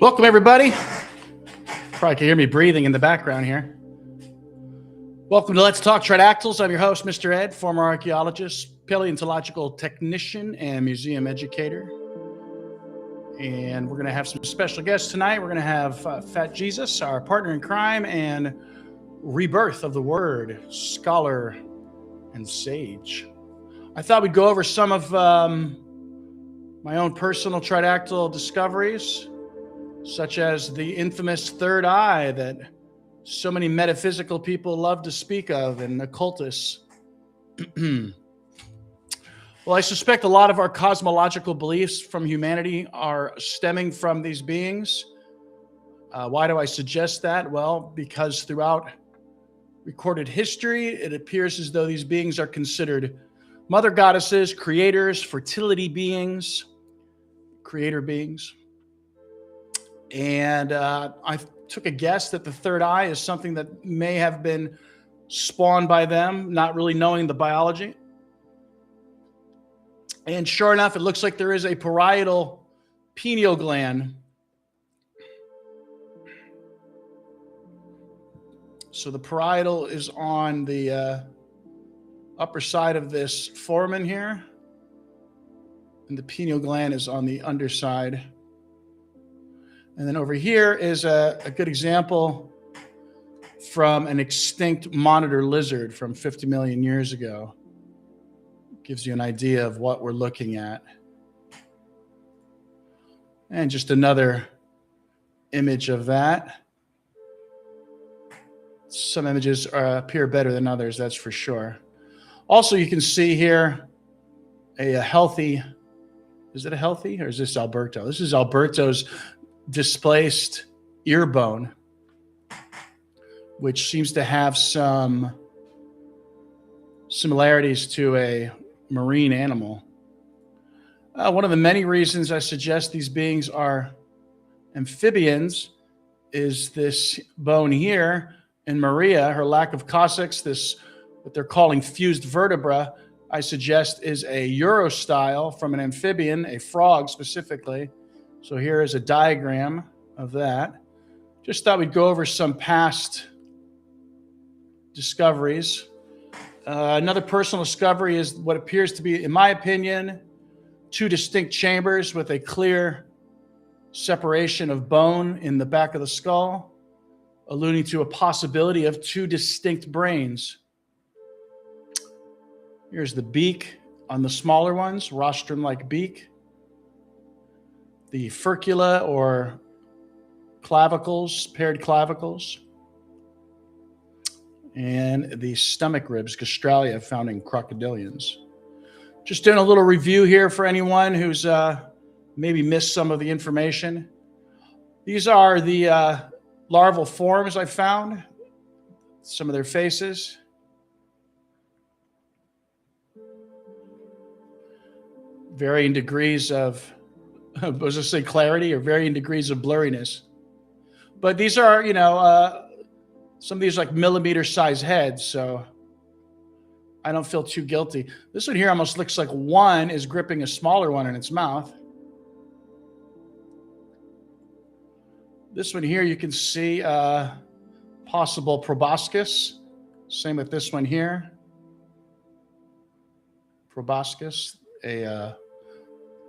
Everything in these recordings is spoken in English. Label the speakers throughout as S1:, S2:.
S1: Welcome, everybody. Probably can hear me breathing in the background here. Welcome to Let's Talk Tridactyls. I'm your host, Mr. Ed, former archaeologist, paleontological technician, and museum educator. And we're going to have some special guests tonight. We're going to have Fat Jesus, our partner in crime, and Rebirth of the Word, scholar and sage. I thought we'd go over some of my own personal tridactyl discoveries, such as the infamous third eye that so many metaphysical people love to speak of, and occultists. Well, I suspect a lot of our cosmological beliefs from humanity are stemming from these beings. Why do I suggest that? Well, because throughout recorded history, it appears as though these beings are considered mother goddesses, creators, fertility beings, creator beings. And I took a guess that the third eye is something that may have been spawned by them, not really knowing the biology. And sure enough, it looks like there is a parietal pineal gland. So the parietal is on the upper side of this foramen here, and the pineal gland is on the underside. And then over here is a good example from an extinct monitor lizard from 50 million years ago. Gives you an idea of what we're looking at. And just another image of that. Some images appear better than others, that's for sure. Also, you can see here a healthy, is it a healthy or is this Alberto? This is Alberto's displaced ear bone, which seems to have some similarities to a marine animal. One of the many reasons I suggest these beings are amphibians is this bone here in Maria, her lack of coccyx, this what they're calling fused vertebra, I suggest is a urostyle from an amphibian, a frog specifically. So here is a diagram of that. Just thought we'd go over some past discoveries. Another personal discovery is what appears to be, in my opinion, two distinct chambers with a clear separation of bone in the back of the skull, alluding to a possibility of two distinct brains. Here's the beak on the smaller ones, rostrum-like beak. The furcula or clavicles, paired clavicles, and the stomach ribs, gastralia, found in crocodilians. Just doing a little review here for anyone who's maybe missed some of the information. These are the larval forms I found, some of their faces. Varying degrees of, was I say clarity, or varying degrees of blurriness. But these are, you know, some of these like millimeter size heads, so I don't feel too guilty. This one here almost looks like one is gripping a smaller one in its mouth. This one here, you can see possible proboscis. Same with this one here. Proboscis, a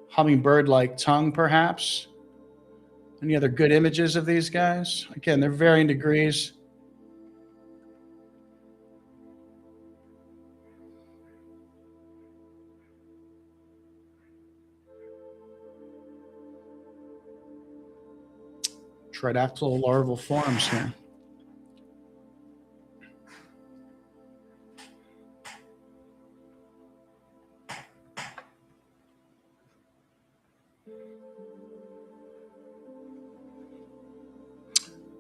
S1: hummingbird-like tongue, perhaps. Any other good images of these guys? Again, they're varying degrees. Tridactyl larval forms here.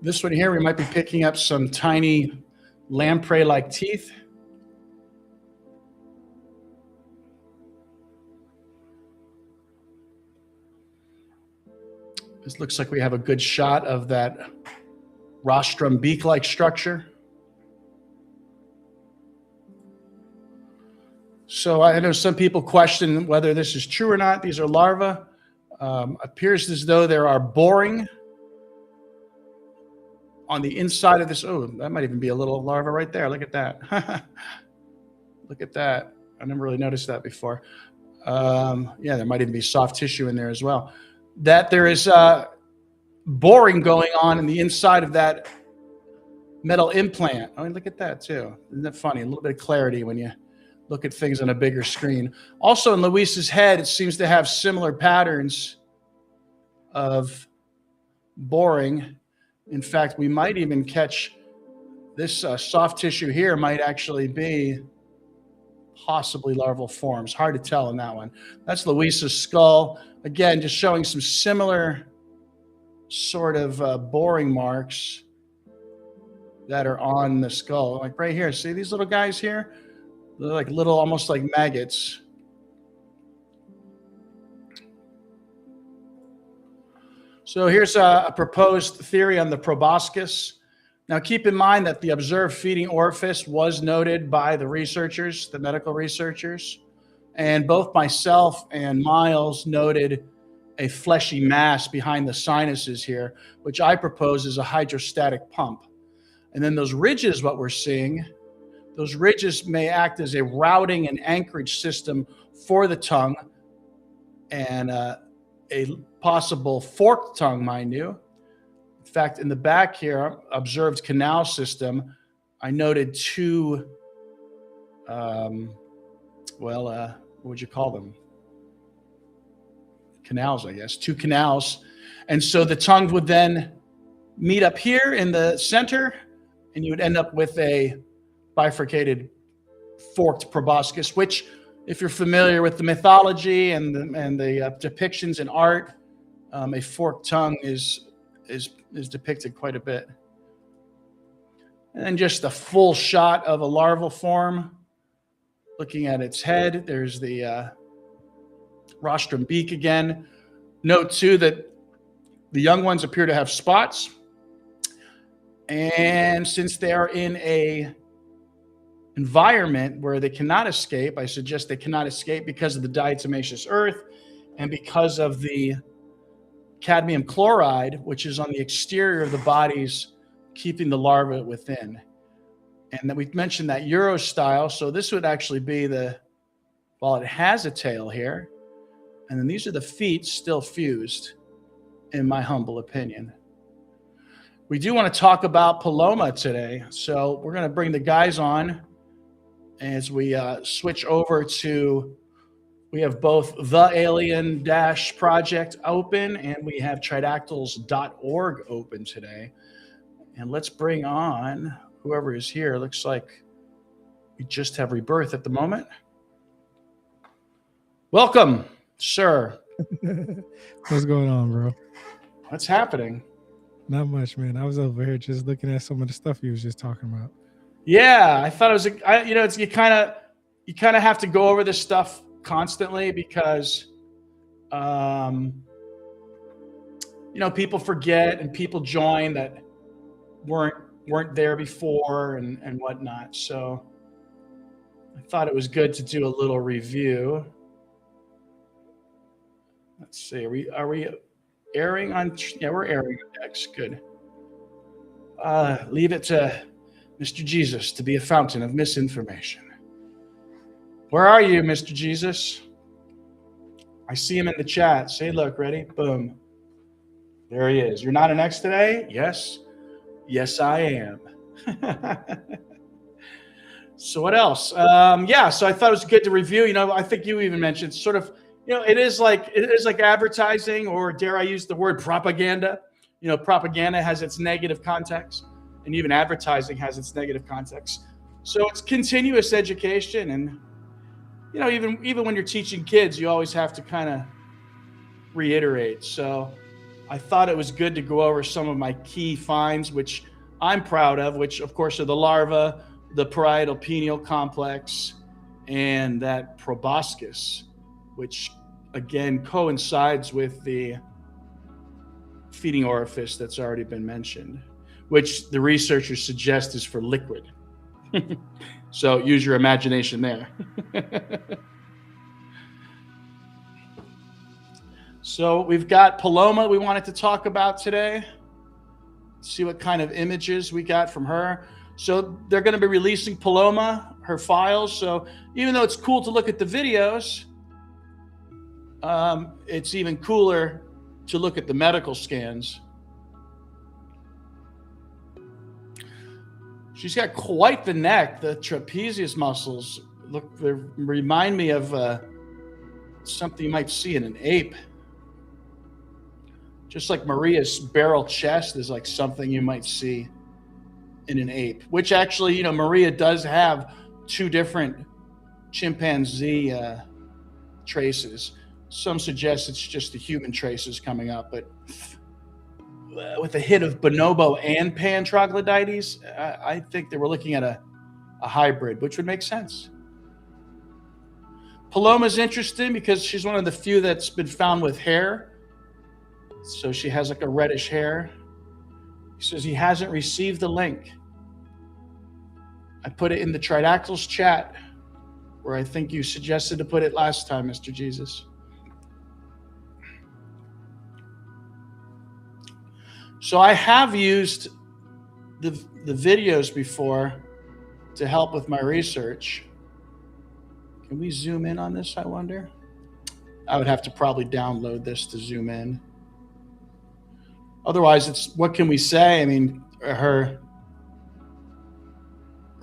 S1: This one here, we might be picking up some tiny lamprey-like teeth. This looks like we have a good shot of that rostrum beak-like structure. So I know some people question whether this is true or not. These are larvae. Appears as though there are boring on the inside of this. Oh, that might even be a little larva right there. Look at that. Look at that. I never really noticed that before. Yeah, there might even be soft tissue in there as well. That there is boring going on in the inside of that metal implant. I mean, look at that too. Isn't that funny? A little bit of clarity when you look at things on a bigger screen. Also in Luis's head, it seems to have similar patterns of boring. In fact, we might even catch this soft tissue here might actually be possibly larval forms. Hard to tell in that one. That's Luis's skull. Again, just showing some similar sort of boring marks that are on the skull. Like right here, see these little guys here? They're like little, almost like maggots. So here's a proposed theory on the proboscis. Now keep in mind that the observed feeding orifice was noted by the researchers, the medical researchers, and both myself and Miles noted a fleshy mass behind the sinuses here, which I propose is a hydrostatic pump. And then those ridges, what we're seeing, those ridges may act as a routing and anchorage system for the tongue and a possible forked tongue, mind you. In fact, in the back here, observed canal system, I noted two, what would you call them? Canals, I guess, two canals. And so the tongue would then meet up here in the center, and you would end up with a bifurcated forked proboscis, which, if you're familiar with the mythology and the depictions in art, a forked tongue is depicted quite a bit. And then just a full shot of a larval form. Looking at its head, there's the rostrum beak again. Note too that the young ones appear to have spots. And since they are in a environment where they cannot escape, I suggest they cannot escape because of the diatomaceous earth and because of the cadmium chloride, which is on the exterior of the bodies, keeping the larva within. And then we've mentioned that Euro style. So this would actually be well, it has a tail here. And then these are the feet still fused, in my humble opinion. We do want to talk about Paloma today. So we're going to bring the guys on as we switch over to, we have both the Alien Project open and we have tridactyls.org open today. And let's bring on whoever is here. Looks like we just have Rebirth at the moment. Welcome, sir.
S2: What's going on, bro?
S1: What's happening?
S2: Not much, man. I was over here just looking at some of the stuff you was just talking about.
S1: Yeah, I thought it was, it's, you kind of have to go over this stuff constantly because, people forget and people join that weren't there before and whatnot. So I thought it was good to do a little review. Let's see. Are we airing on? Yeah, we're airing on X. Good. Leave it to Mr. Jesus to be a fountain of misinformation. Where are you, Mr. Jesus? I see him in the chat. Say, look, ready? Boom. There he is. You're not an X today? Yes. Yes, I am. So what else? So I thought it was good to review. I think you even mentioned sort of, it is like advertising, or dare I use the word propaganda. Propaganda has its negative context, and even advertising has its negative context. So it's continuous education, and even when you're teaching kids, you always have to kind of reiterate. So I thought it was good to go over some of my key finds, which I'm proud of, which of course are the larva, the parietal pineal complex, and that proboscis, which again coincides with the feeding orifice that's already been mentioned, which the researchers suggest is for liquid. So use your imagination there. So we've got Paloma we wanted to talk about today. see what kind of images we got from her. So they're going to be releasing Paloma, her files. So even though it's cool to look at the videos, it's even cooler to look at the medical scans. She's got quite the neck. The trapezius muscles look, they remind me of something you might see in an ape. Just like Maria's barrel chest is like something you might see in an ape, which actually, Maria does have 2 different chimpanzee traces. Some suggest it's just the human traces coming up, but with a hit of bonobo and pan troglodytes, I think they were looking at a hybrid, which would make sense. Paloma's interesting because she's one of the few that's been found with hair. So she has like a reddish hair. He says he hasn't received the link. I put it in the Tridactyls chat where I think you suggested to put it last time, Mr. Jesus. So I have used the videos before to help with my research. Can we zoom in on this, I wonder? I would have to probably download this to zoom in. Otherwise, it's, what can we say? I mean, her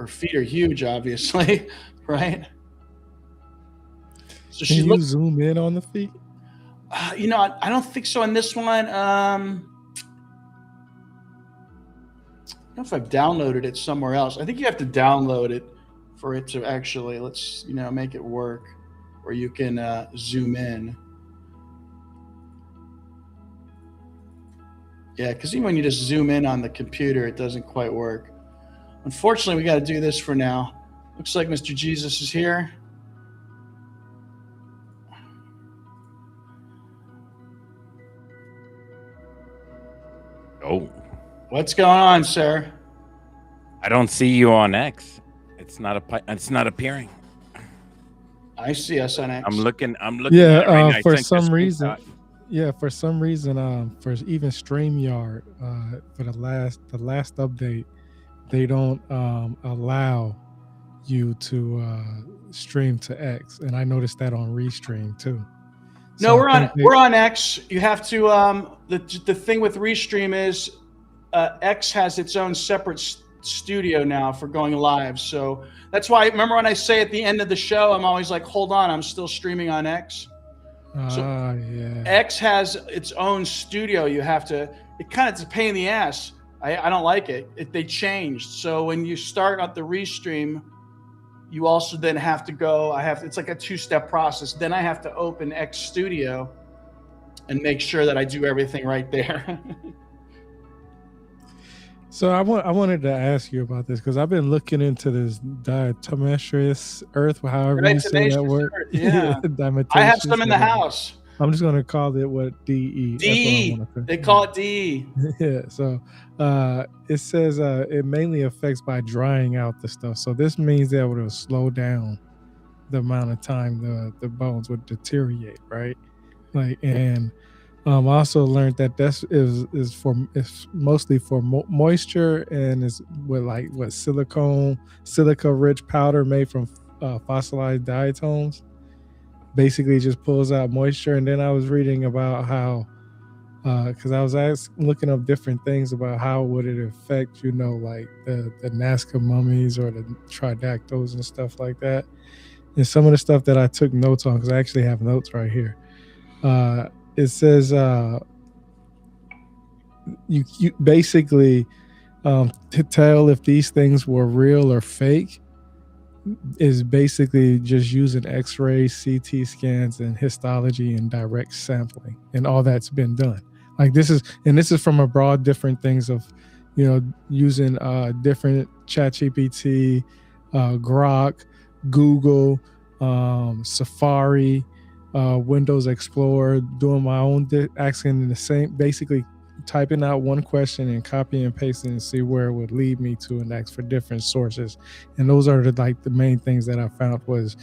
S1: feet are huge, obviously, right? So
S2: Can you zoom in on the feet?
S1: I don't think so on this one. I don't know if I've downloaded it somewhere else. I think you have to download it for it to actually, let's, make it work, where you can zoom in. Yeah, because even when you just zoom in on the computer, it doesn't quite work. Unfortunately, we got to do this for now. Looks like Mr. Jesus is here.
S3: Oh.
S1: What's going on, sir?
S3: I don't see you on X. It's not appearing.
S1: I see us on X.
S3: I'm looking.
S2: Yeah,
S3: at it right now.
S2: for some reason. Yeah, for some reason, for even StreamYard, for the last update, they don't allow you to stream to X, and I noticed that on Restream too.
S1: No, we're on X. You have to. The thing with Restream is X has its own separate studio now for going live. So that's why. Remember when I say at the end of the show, I'm always like, "Hold on, I'm still streaming on X."
S2: Yeah.
S1: X has its own studio. You have to. It's a pain in the ass. I don't like it. They changed. So when you start at the Restream, you also then have to go. It's like a 2-step process. Then I have to open X Studio and make sure that I do everything right there.
S2: So I wanted to ask you about this because I've been looking into this diatomaceous earth, however you say that word.
S1: Yeah, I have some in the house.
S2: I'm just going to call it what DE.
S1: DE. They call it DE.
S2: Yeah. So it says it mainly affects by drying out the stuff. So this means that it will slow down the amount of time the bones would deteriorate, right? And I also learned that is mostly for moisture, and is with silica rich powder made from fossilized diatoms. Basically, just pulls out moisture. And then I was reading about how, because I was looking up different things about how would it affect, like the Nazca mummies or the Tridactyls and stuff like that. And some of the stuff that I took notes on, because I actually have notes right here. It says you basically to tell if these things were real or fake is basically just using X-rays, CT scans, and histology and direct sampling, and all that's been done. This is from a broad different things of, using different ChatGPT, Grok, Google, Safari, Windows Explorer, doing my own asking the same, basically typing out one question and copy and pasting and see where it would lead me to, and ask for different sources. And those are the main things that I found was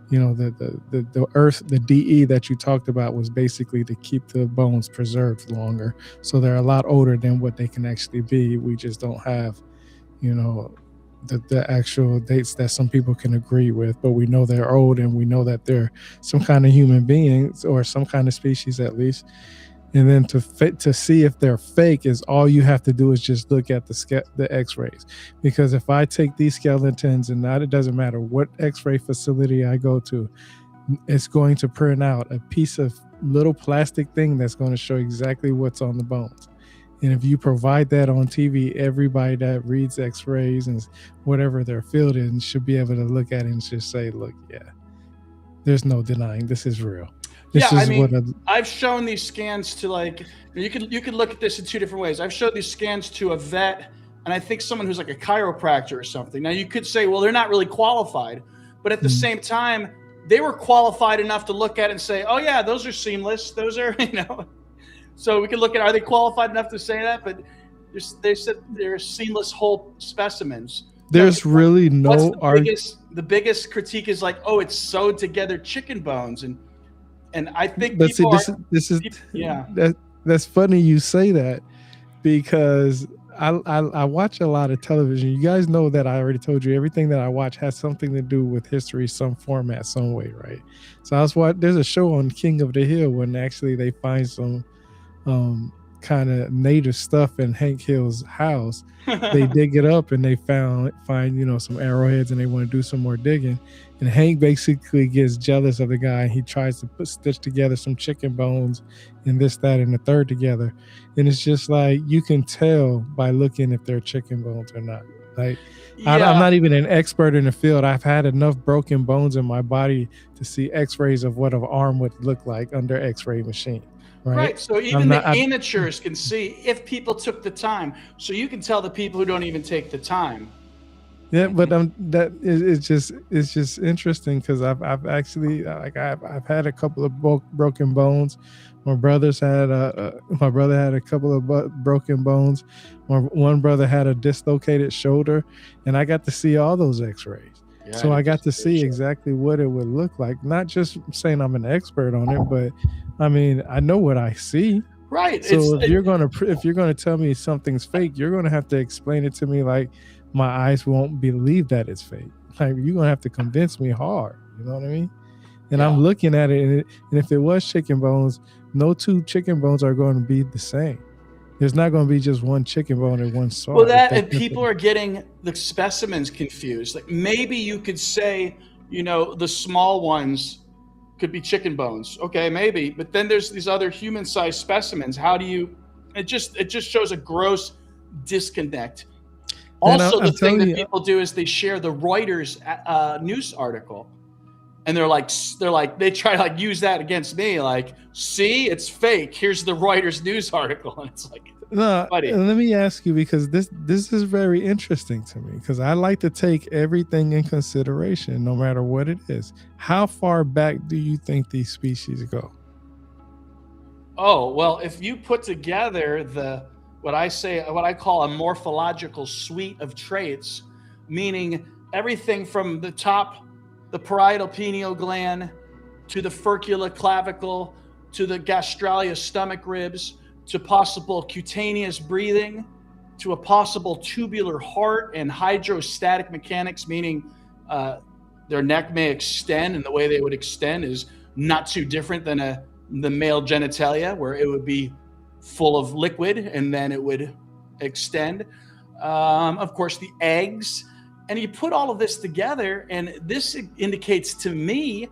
S2: the earth, the DE that you talked about was basically to keep the bones preserved longer. So they're a lot older than what they can actually be. We just don't have, the actual dates that some people can agree with, but we know they're old, and we know that they're some kind of human beings, or some kind of species at least. And then to see if they're fake is all you have to do is just look at the X-rays, because if I take these skeletons, and it doesn't matter what X-ray facility I go to, it's going to print out a piece of little plastic thing that's going to show exactly what's on the bones. And if you provide that on TV, everybody that reads X-rays and whatever their field is should be able to look at it and just say, look, yeah, there's no denying this is real.
S1: I've shown these scans to, like, you could look at this in two different ways. I've showed these scans to a vet, and I think someone who's like a chiropractor or something. Now you could say, well, they're not really qualified, but at the same time, they were qualified enough to look at it and say, oh yeah, those are seamless. Those are, so we can look at, are they qualified enough to say that? But they said they're seamless whole specimens.
S2: There's really no
S1: the biggest critique is like, oh, it's sewed together chicken bones, and I think
S2: that's funny you say that, because I watch a lot of television. You guys know that I already told you everything that I watch has something to do with history, some format, some way, right? So I was watching. There's a show on King of the Hill when actually they find some kind of native stuff in Hank Hill's house. They dig it up and they find some arrowheads, and they want to do some more digging. And Hank basically gets jealous of the guy, and he tries to stitch together some chicken bones and this, that, and the third together. And it's just like, you can tell by looking if they're chicken bones or not. Like, I'm not even an expert in the field. I've had enough broken bones in my body to see X-rays of what an arm would look like under X-ray machine. Right.
S1: So even amateurs can see if people took the time. So you can tell the people who don't even take the time.
S2: Yeah, but it's just interesting, because I've actually I've had a couple of broken bones. My brother had a couple of broken bones. One brother had a dislocated shoulder, and I got to see all those X-rays. Yeah, so I got to see exactly what it would look like. Not just saying I'm an expert on it, but I mean, I know what I see.
S1: Right.
S2: So if you're gonna tell me something's fake, you're gonna have to explain it to me like my eyes won't believe that it's fake. Like, you're gonna have to convince me hard. You know what I mean? And I'm looking at it, and if it was chicken bones, no two chicken bones are going to be the same. There's not going to be just one chicken bone and one saw.
S1: Well, and people are getting the specimens confused. Like, maybe you could say, the small ones could be chicken bones. Okay, maybe. But then there's these other human-sized specimens. How do you? It just shows a gross disconnect. Also, the thing that people do is they share the Reuters news article, and they try to use that against me. Like, see, it's fake. Here's the Reuters news article, and it's like, buddy.
S2: Let me ask you, because this is very interesting to me, because I like to take everything in consideration, no matter what it is. How far back do you think these species go?
S1: Oh, well, if you put together what I call a morphological suite of traits, meaning everything from the top, the parietal pineal gland, to the furcula clavicle, to the gastralia stomach ribs, to possible cutaneous breathing, to a possible tubular heart and hydrostatic mechanics, meaning their neck may extend, and the way they would extend is not too different than the male genitalia, where it would be full of liquid and then it would extend. Of course, the eggs. And you put all of this together, and this indicates to me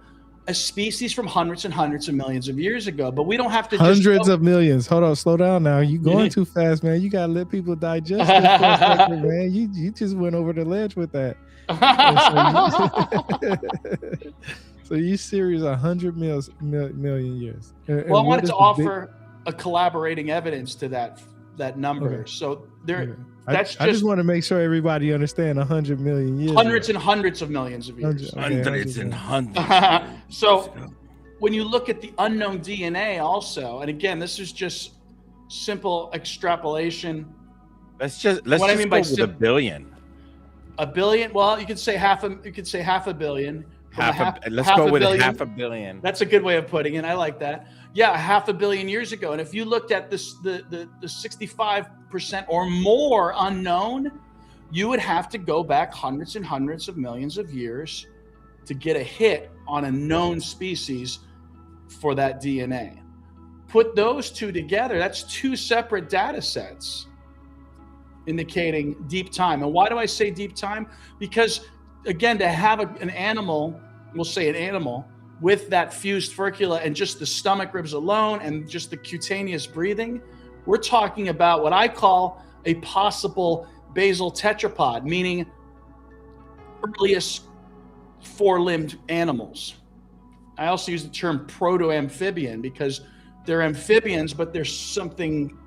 S1: a species from hundreds and hundreds of millions of years ago. But we don't have to
S2: hundreds of millions. Hold on, slow down now. You going too fast, man. You gotta let people digest this for a second, man. You just went over the ledge with that. So you serious? 100 million years.
S1: Well, I wanted to offer a collaborating evidence to that number. Okay. So there.
S2: I just want to make sure everybody understand 100 million years.
S1: Hundreds and hundreds of millions of years.
S3: Hundreds and hundreds.
S1: So when you look at the unknown DNA also, and again, this is just simple extrapolation.
S3: Let's just go with a billion.
S1: A billion? Well, you could say half a billion.
S3: Let's go with half a billion.
S1: That's a good way of putting it. I like that. Yeah, half a billion years ago. And if you looked at this, the 65% or more unknown, you would have to go back hundreds and hundreds of millions of years to get a hit on a known species for that DNA. Put those two together, that's two separate data sets indicating deep time. And why do I say deep time? Because again, to have an animal, we'll say an animal, with that fused furcula and just the stomach ribs alone and just the cutaneous breathing, we're talking about what I call a possible basal tetrapod, meaning earliest four-limbed animals. I also use the term proto-amphibian because they're amphibians, but there's something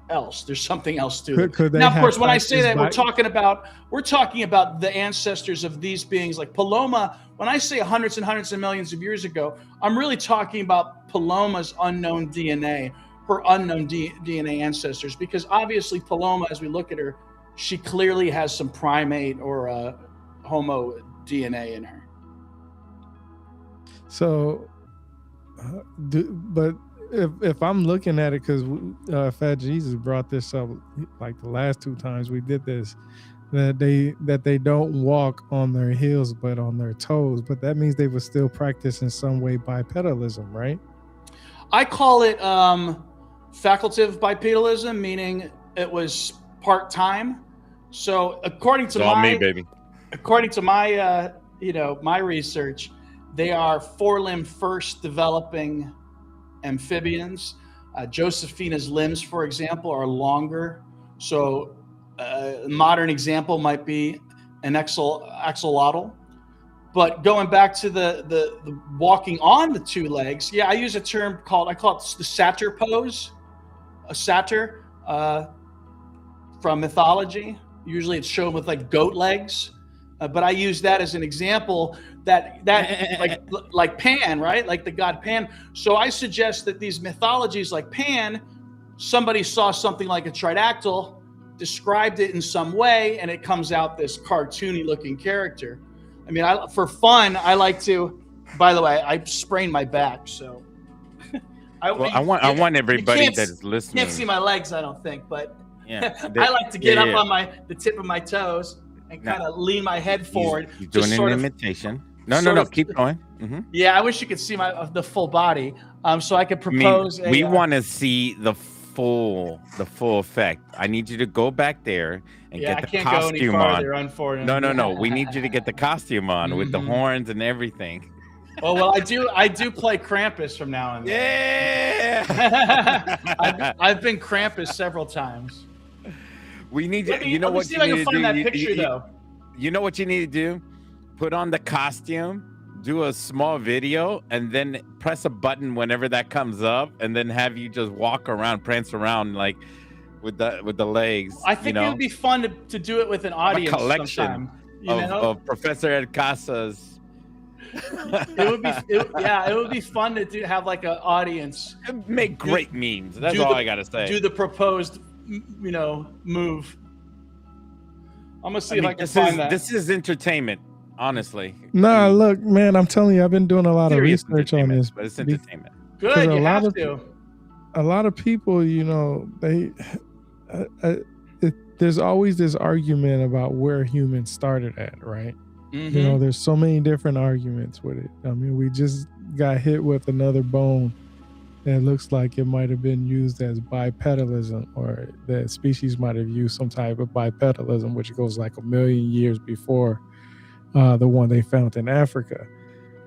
S1: else. There's something else to them. Now, of course, when I say that, we're talking about the ancestors of these beings, like Paloma. When I say hundreds and hundreds of millions of years ago, I'm really talking about Paloma's unknown DNA, her unknown DNA ancestors, because obviously Paloma, as we look at her, she clearly has some primate or Homo DNA in her.
S2: So, but if I'm looking at it, because Fat Jesus brought this up like the last two times we did this, that they don't walk on their heels but on their toes, but that means they would still practice in some way bipedalism, right?
S1: I call it facultative bipedalism, meaning it was part-time. So according to my my research, they are four-limb first developing amphibians. Josephina's limbs, for example, are longer. So a modern example might be an axolotl. But going back to the walking on the two legs, I use a term I call it the satyr pose. A satyr from mythology. Usually it's shown with like goat legs. But I use that as an example that like Pan, right? Like the god Pan. So I suggest that these mythologies like Pan, somebody saw something like a tridactyl, described it in some way, and it comes out this cartoony looking character. I mean, for fun, I like to, by the way, I sprained my back. So
S3: I want everybody that's listening.
S1: You can't see my legs, I don't think, but
S3: yeah,
S1: I like to get up on the tip of my toes and kind of lean my head forward.
S3: You're doing an imitation. No, keep going. Mm-hmm.
S1: Yeah, I wish you could see the full body, so I could propose.
S3: We want to see the full effect. I need you to go back there and get the costume
S1: go any farther, unfortunately.
S3: No. We need you to get the costume on with the horns and everything.
S1: Well, I do play Krampus from now on.
S3: Yeah.
S1: I've been Krampus several times.
S3: We need to. You know what?
S1: See if I can find that picture though.
S3: You know what you need to do? Put on the costume, do a small video, and then press a button whenever that comes up, and then have you just walk around, prance around like with the legs.
S1: I think it would be fun to do it with an audience.
S3: A collection of Professor Ed Casas.
S1: It would be fun to have like an audience.
S3: Make great memes. That's all I gotta say.
S1: Do the proposed, move. I'm gonna see if I can find that.
S3: This is entertainment, honestly.
S2: Nah, look, man, I'm telling you, I've been doing a lot of research on this.
S3: But it's entertainment.
S1: Good, you have to.
S2: A lot of people, there's always this argument about where humans started at, right?
S1: Mm-hmm.
S2: There's so many different arguments with it. I mean, we just got hit with another bone that looks like it might have been used as bipedalism, or the species might have used some type of bipedalism, which goes like 1 million years before the one they found in Africa.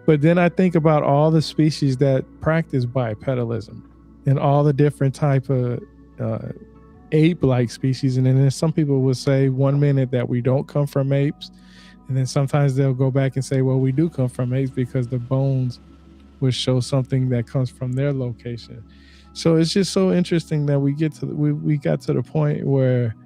S2: But then I think about all the species that practice bipedalism and all the different type of ape-like species. And then some people will say 1 minute that we don't come from apes. And then sometimes they'll go back and say, well, we do come from apes because the bones would show something that comes from their location. So it's just so interesting that we got to the point where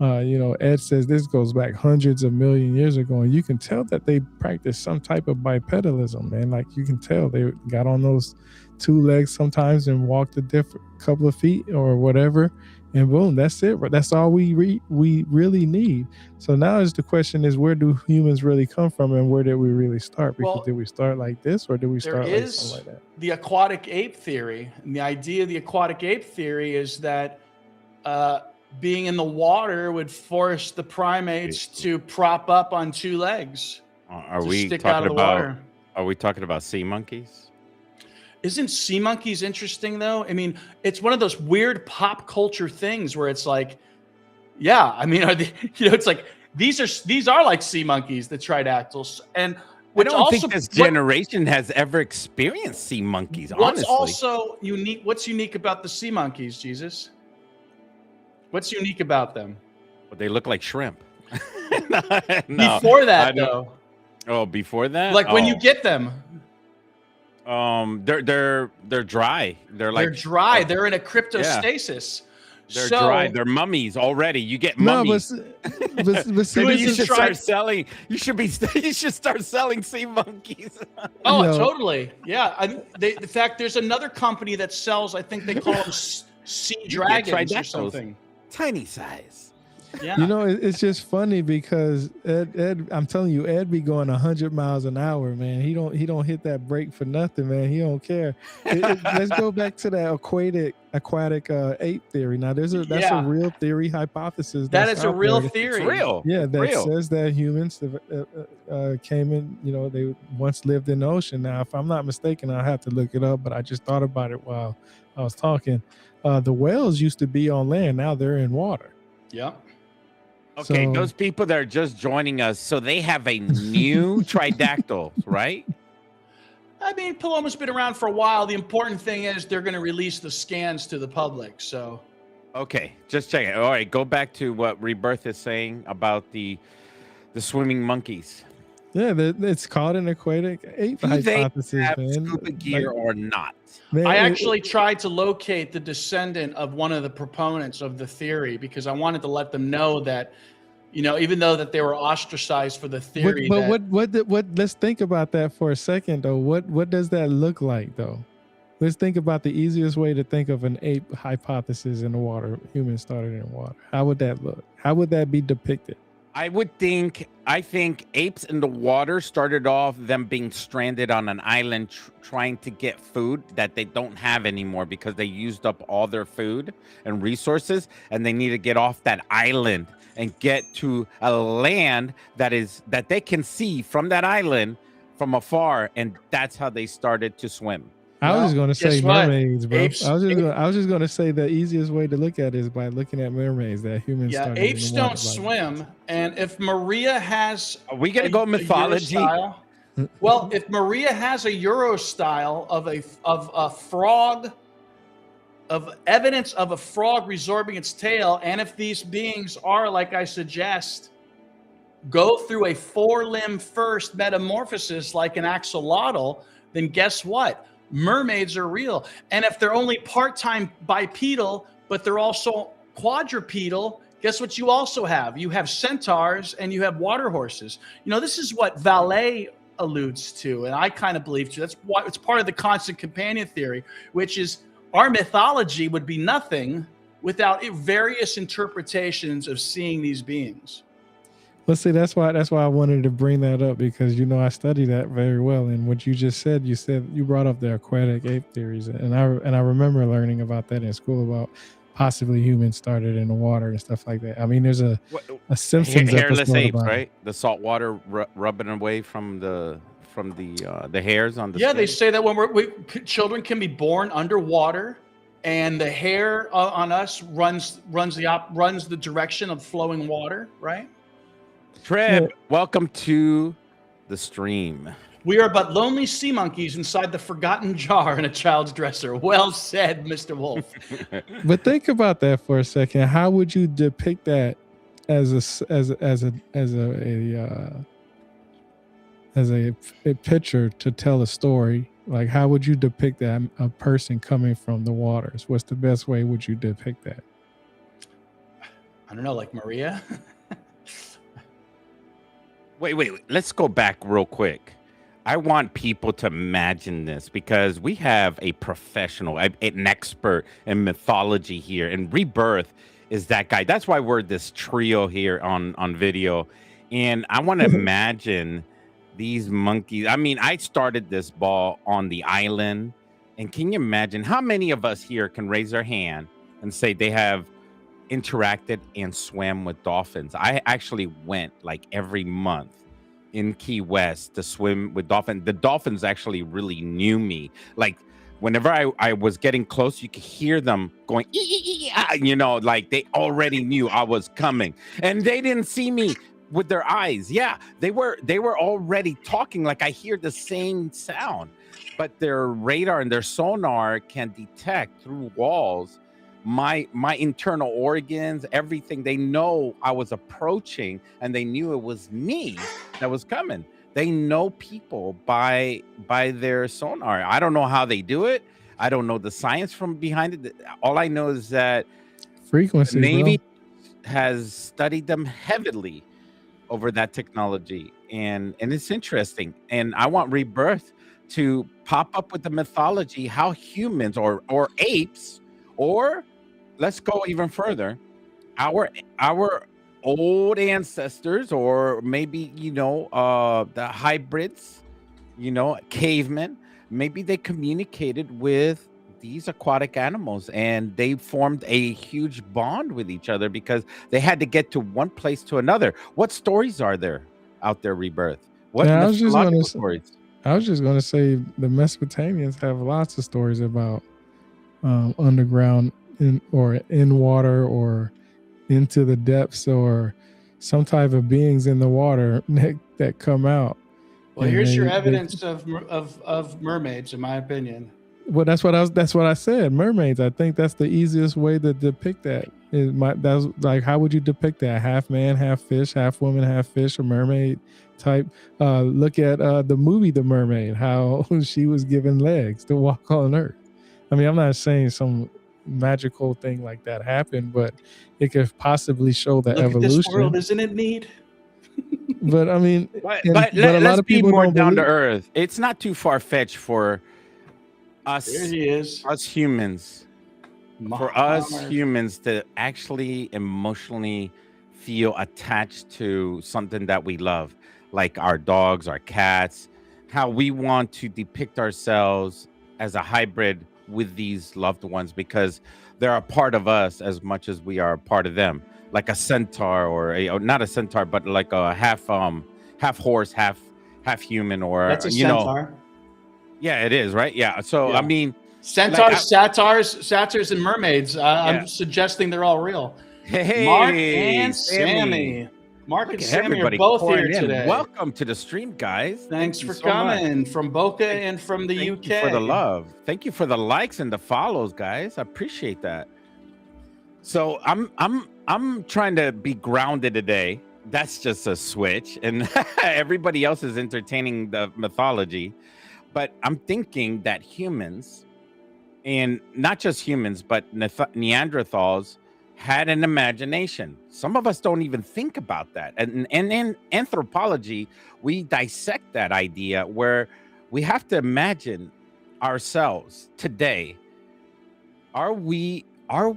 S2: Ed says this goes back hundreds of million years ago, and you can tell that they practiced some type of bipedalism, man. Like you can tell they got on those two legs sometimes and walked a different couple of feet or whatever, and boom, that's it. That's all we really need. So now the question is, where do humans really come from, and where did we really start? Because did we start like this, or did we start like something like that?
S1: The aquatic ape theory, and the idea of the aquatic ape theory is that being in the water would force the primates to prop up on two legs.
S3: Are we talking about sea monkeys?
S1: Isn't sea monkeys interesting though? I mean, it's one of those weird pop culture things where it's like, yeah, I mean, it's like these are like sea monkeys, the tridactyls, and
S3: I don't think this generation has ever experienced sea monkeys.
S1: What's
S3: honestly,
S1: also unique? What's unique about the sea monkeys, Jesus? What's unique about them?
S3: Well, they look like shrimp.
S1: Before that, though.
S3: Oh, before that?
S1: Like when you get them.
S3: They're dry. They're
S1: dry. They're in a cryptostasis.
S3: They're dry. They're mummies already. You get mummies.
S2: But
S3: you should start selling. You should start selling sea monkeys.
S1: Oh, totally. Yeah. The fact there's another company that sells. I think they call them sea dragons or something.
S3: Tiny size.
S1: Yeah.
S2: It's just funny because Ed, I'm telling you, Ed be going 100 miles an hour, man. He don't hit that brake for nothing, man. He don't care. Let's go back to that aquatic ape theory. Now, that's a real theory hypothesis.
S1: That is a real theory.
S3: It's real.
S2: Yeah, says that humans came in. They once lived in the ocean. Now, if I'm not mistaken, I'll have to look it up. But I just thought about it while I was talking. The whales used to be on land. Now they're in water.
S1: Yeah.
S3: Okay, those people that are just joining us, so they have a new tridactyl, right?
S1: I mean, Paloma's been around for a while. The important thing is they're going to release the scans to the public. So,
S3: okay, just check it. All right, go back to what Rebirth is saying about the swimming monkeys.
S2: Yeah, it's called an aquatic ape hypothesis,
S3: have
S2: man.
S3: Scuba gear or not?
S2: Man,
S1: I actually tried to locate the descendant of one of the proponents of the theory because I wanted to let them know that, even though that they were ostracized for the theory.
S2: Let's think about that for a second, though. What does that look like, though? Let's think about the easiest way to think of an ape hypothesis in the water. Humans started in water. How would that look? How would that be depicted?
S3: I think apes in the water started off them being stranded on an island trying to get food that they don't have anymore because they used up all their food and resources, and they need to get off that island and get to a land that they can see from that island from afar, and that's how they started to swim.
S2: I was just going to say mermaids, bro.
S1: Apes,
S2: I was just going to say the easiest way to look at it is by looking at mermaids that humans started.
S1: Yeah, apes don't swim, and if Maria has,
S3: are we going to go mythology?
S1: Well, if Maria has a Euro style of a frog, of evidence of a frog resorbing its tail, and if these beings are, like I suggest, go through a four-limb first metamorphosis like an axolotl, then guess what? Mermaids are real. And if they're only part-time bipedal, but they're also quadrupedal, guess what you also have? You have centaurs and you have water horses. This is what Vallée alludes to, and I kind of believe too. That's why it's part of the constant companion theory, which is our mythology would be nothing without various interpretations of seeing these beings.
S2: Let's see. That's why I wanted to bring that up because I study that very well. And what you just said, you brought up the aquatic ape theories, and I remember learning about that in school about possibly humans started in the water and stuff like that. I mean, there's a Simpsons
S3: hairless
S2: episode
S3: apes,
S2: about
S3: right? The salt water rubbing away from the hairs on the
S1: skin.
S3: They
S1: say that when children can be born underwater, and the hair on us runs the direction of flowing water, right?
S3: Treb, welcome to the stream.
S1: We are but lonely sea monkeys inside the forgotten jar in a child's dresser. Well said, Mr. Wolf.
S2: But think about that for a second. How would you depict that as a picture to tell a story? Like, how would you depict that a person coming from the waters? What's the best way would you depict that?
S1: I don't know, like Maria.
S3: Wait. Let's go back real quick. I want people to imagine this because we have a professional, an expert in mythology here, and Rebirth is that guy. That's why we're this trio here on video. And I want to imagine these monkeys. I mean, I started this ball on the island. And can you imagine how many of us here can raise their hand and say they have interacted and swam with dolphins? I actually went like every month in Key West to swim with dolphins. The dolphins actually really knew me. Like whenever I was getting close, you could hear them going, you know, like they already knew I was coming. And they didn't see me with their eyes. Yeah, they were already talking. Like I hear the same sound, but their radar and their sonar can detect through walls my internal organs, everything. They know I was approaching, and they knew it was me that was coming. They know people by their sonar. I don't know how they do it. I don't know the science from behind it. All I know is that
S2: Frequency,
S3: the Navy has studied them heavily over that technology, and it's interesting. And I want Rebirth to pop up with the mythology, how humans or apes, or let's go even further, our old ancestors, or maybe, you know, the hybrids, you know, cavemen, maybe they communicated with these aquatic animals and they formed a huge bond with each other because they had to get to one place to another. What stories are there out there, Rebirth? What mythological stories?
S2: I was just going to say the Mesopotamians have lots of stories about underground in water or into the depths, or some type of beings in the water that come out.
S1: Well, here's your evidence of mermaids, in my opinion.
S2: Well, that's what I said. Mermaids. I think that's the easiest way to depict that. That's like, how would you depict that? Half man, half fish, half woman, half fish, a mermaid type. Look at the movie The Mermaid, how she was given legs to walk on Earth. I mean, I'm not saying some magical thing like that happened, but it could possibly show the evolution.
S1: Look at this world, isn't it neat?
S2: But I mean,
S3: but let's be more down to earth. It's not too far fetched for us.
S1: There he is.
S3: Us humans. For us humans to actually emotionally feel attached to something that we love, like our dogs, our cats, how we want to depict ourselves as a hybrid with these loved ones because they're a part of us as much as we are a part of them. Like a centaur, or not a centaur, but like a half horse, half human, or
S1: that's a centaur.
S3: Yeah, it is, right? Yeah. So
S1: yeah.
S3: I mean,
S1: centaurs, satyrs, and mermaids. I'm suggesting they're all real.
S3: Hey,
S1: Mark and Sammy. Mark and Sammy are both here today.
S3: Welcome to the stream, guys.
S1: Thanks for coming from Boca and from the UK.
S3: Thank you for the love. Thank you for the likes and the follows, guys. I appreciate that. So I'm trying to be grounded today. That's just a switch, and everybody else is entertaining the mythology. But I'm thinking that humans, and not just humans, but Neanderthals, had an imagination. Some of us don't even think about that. And in anthropology, we dissect that idea where we have to imagine ourselves today. Are we our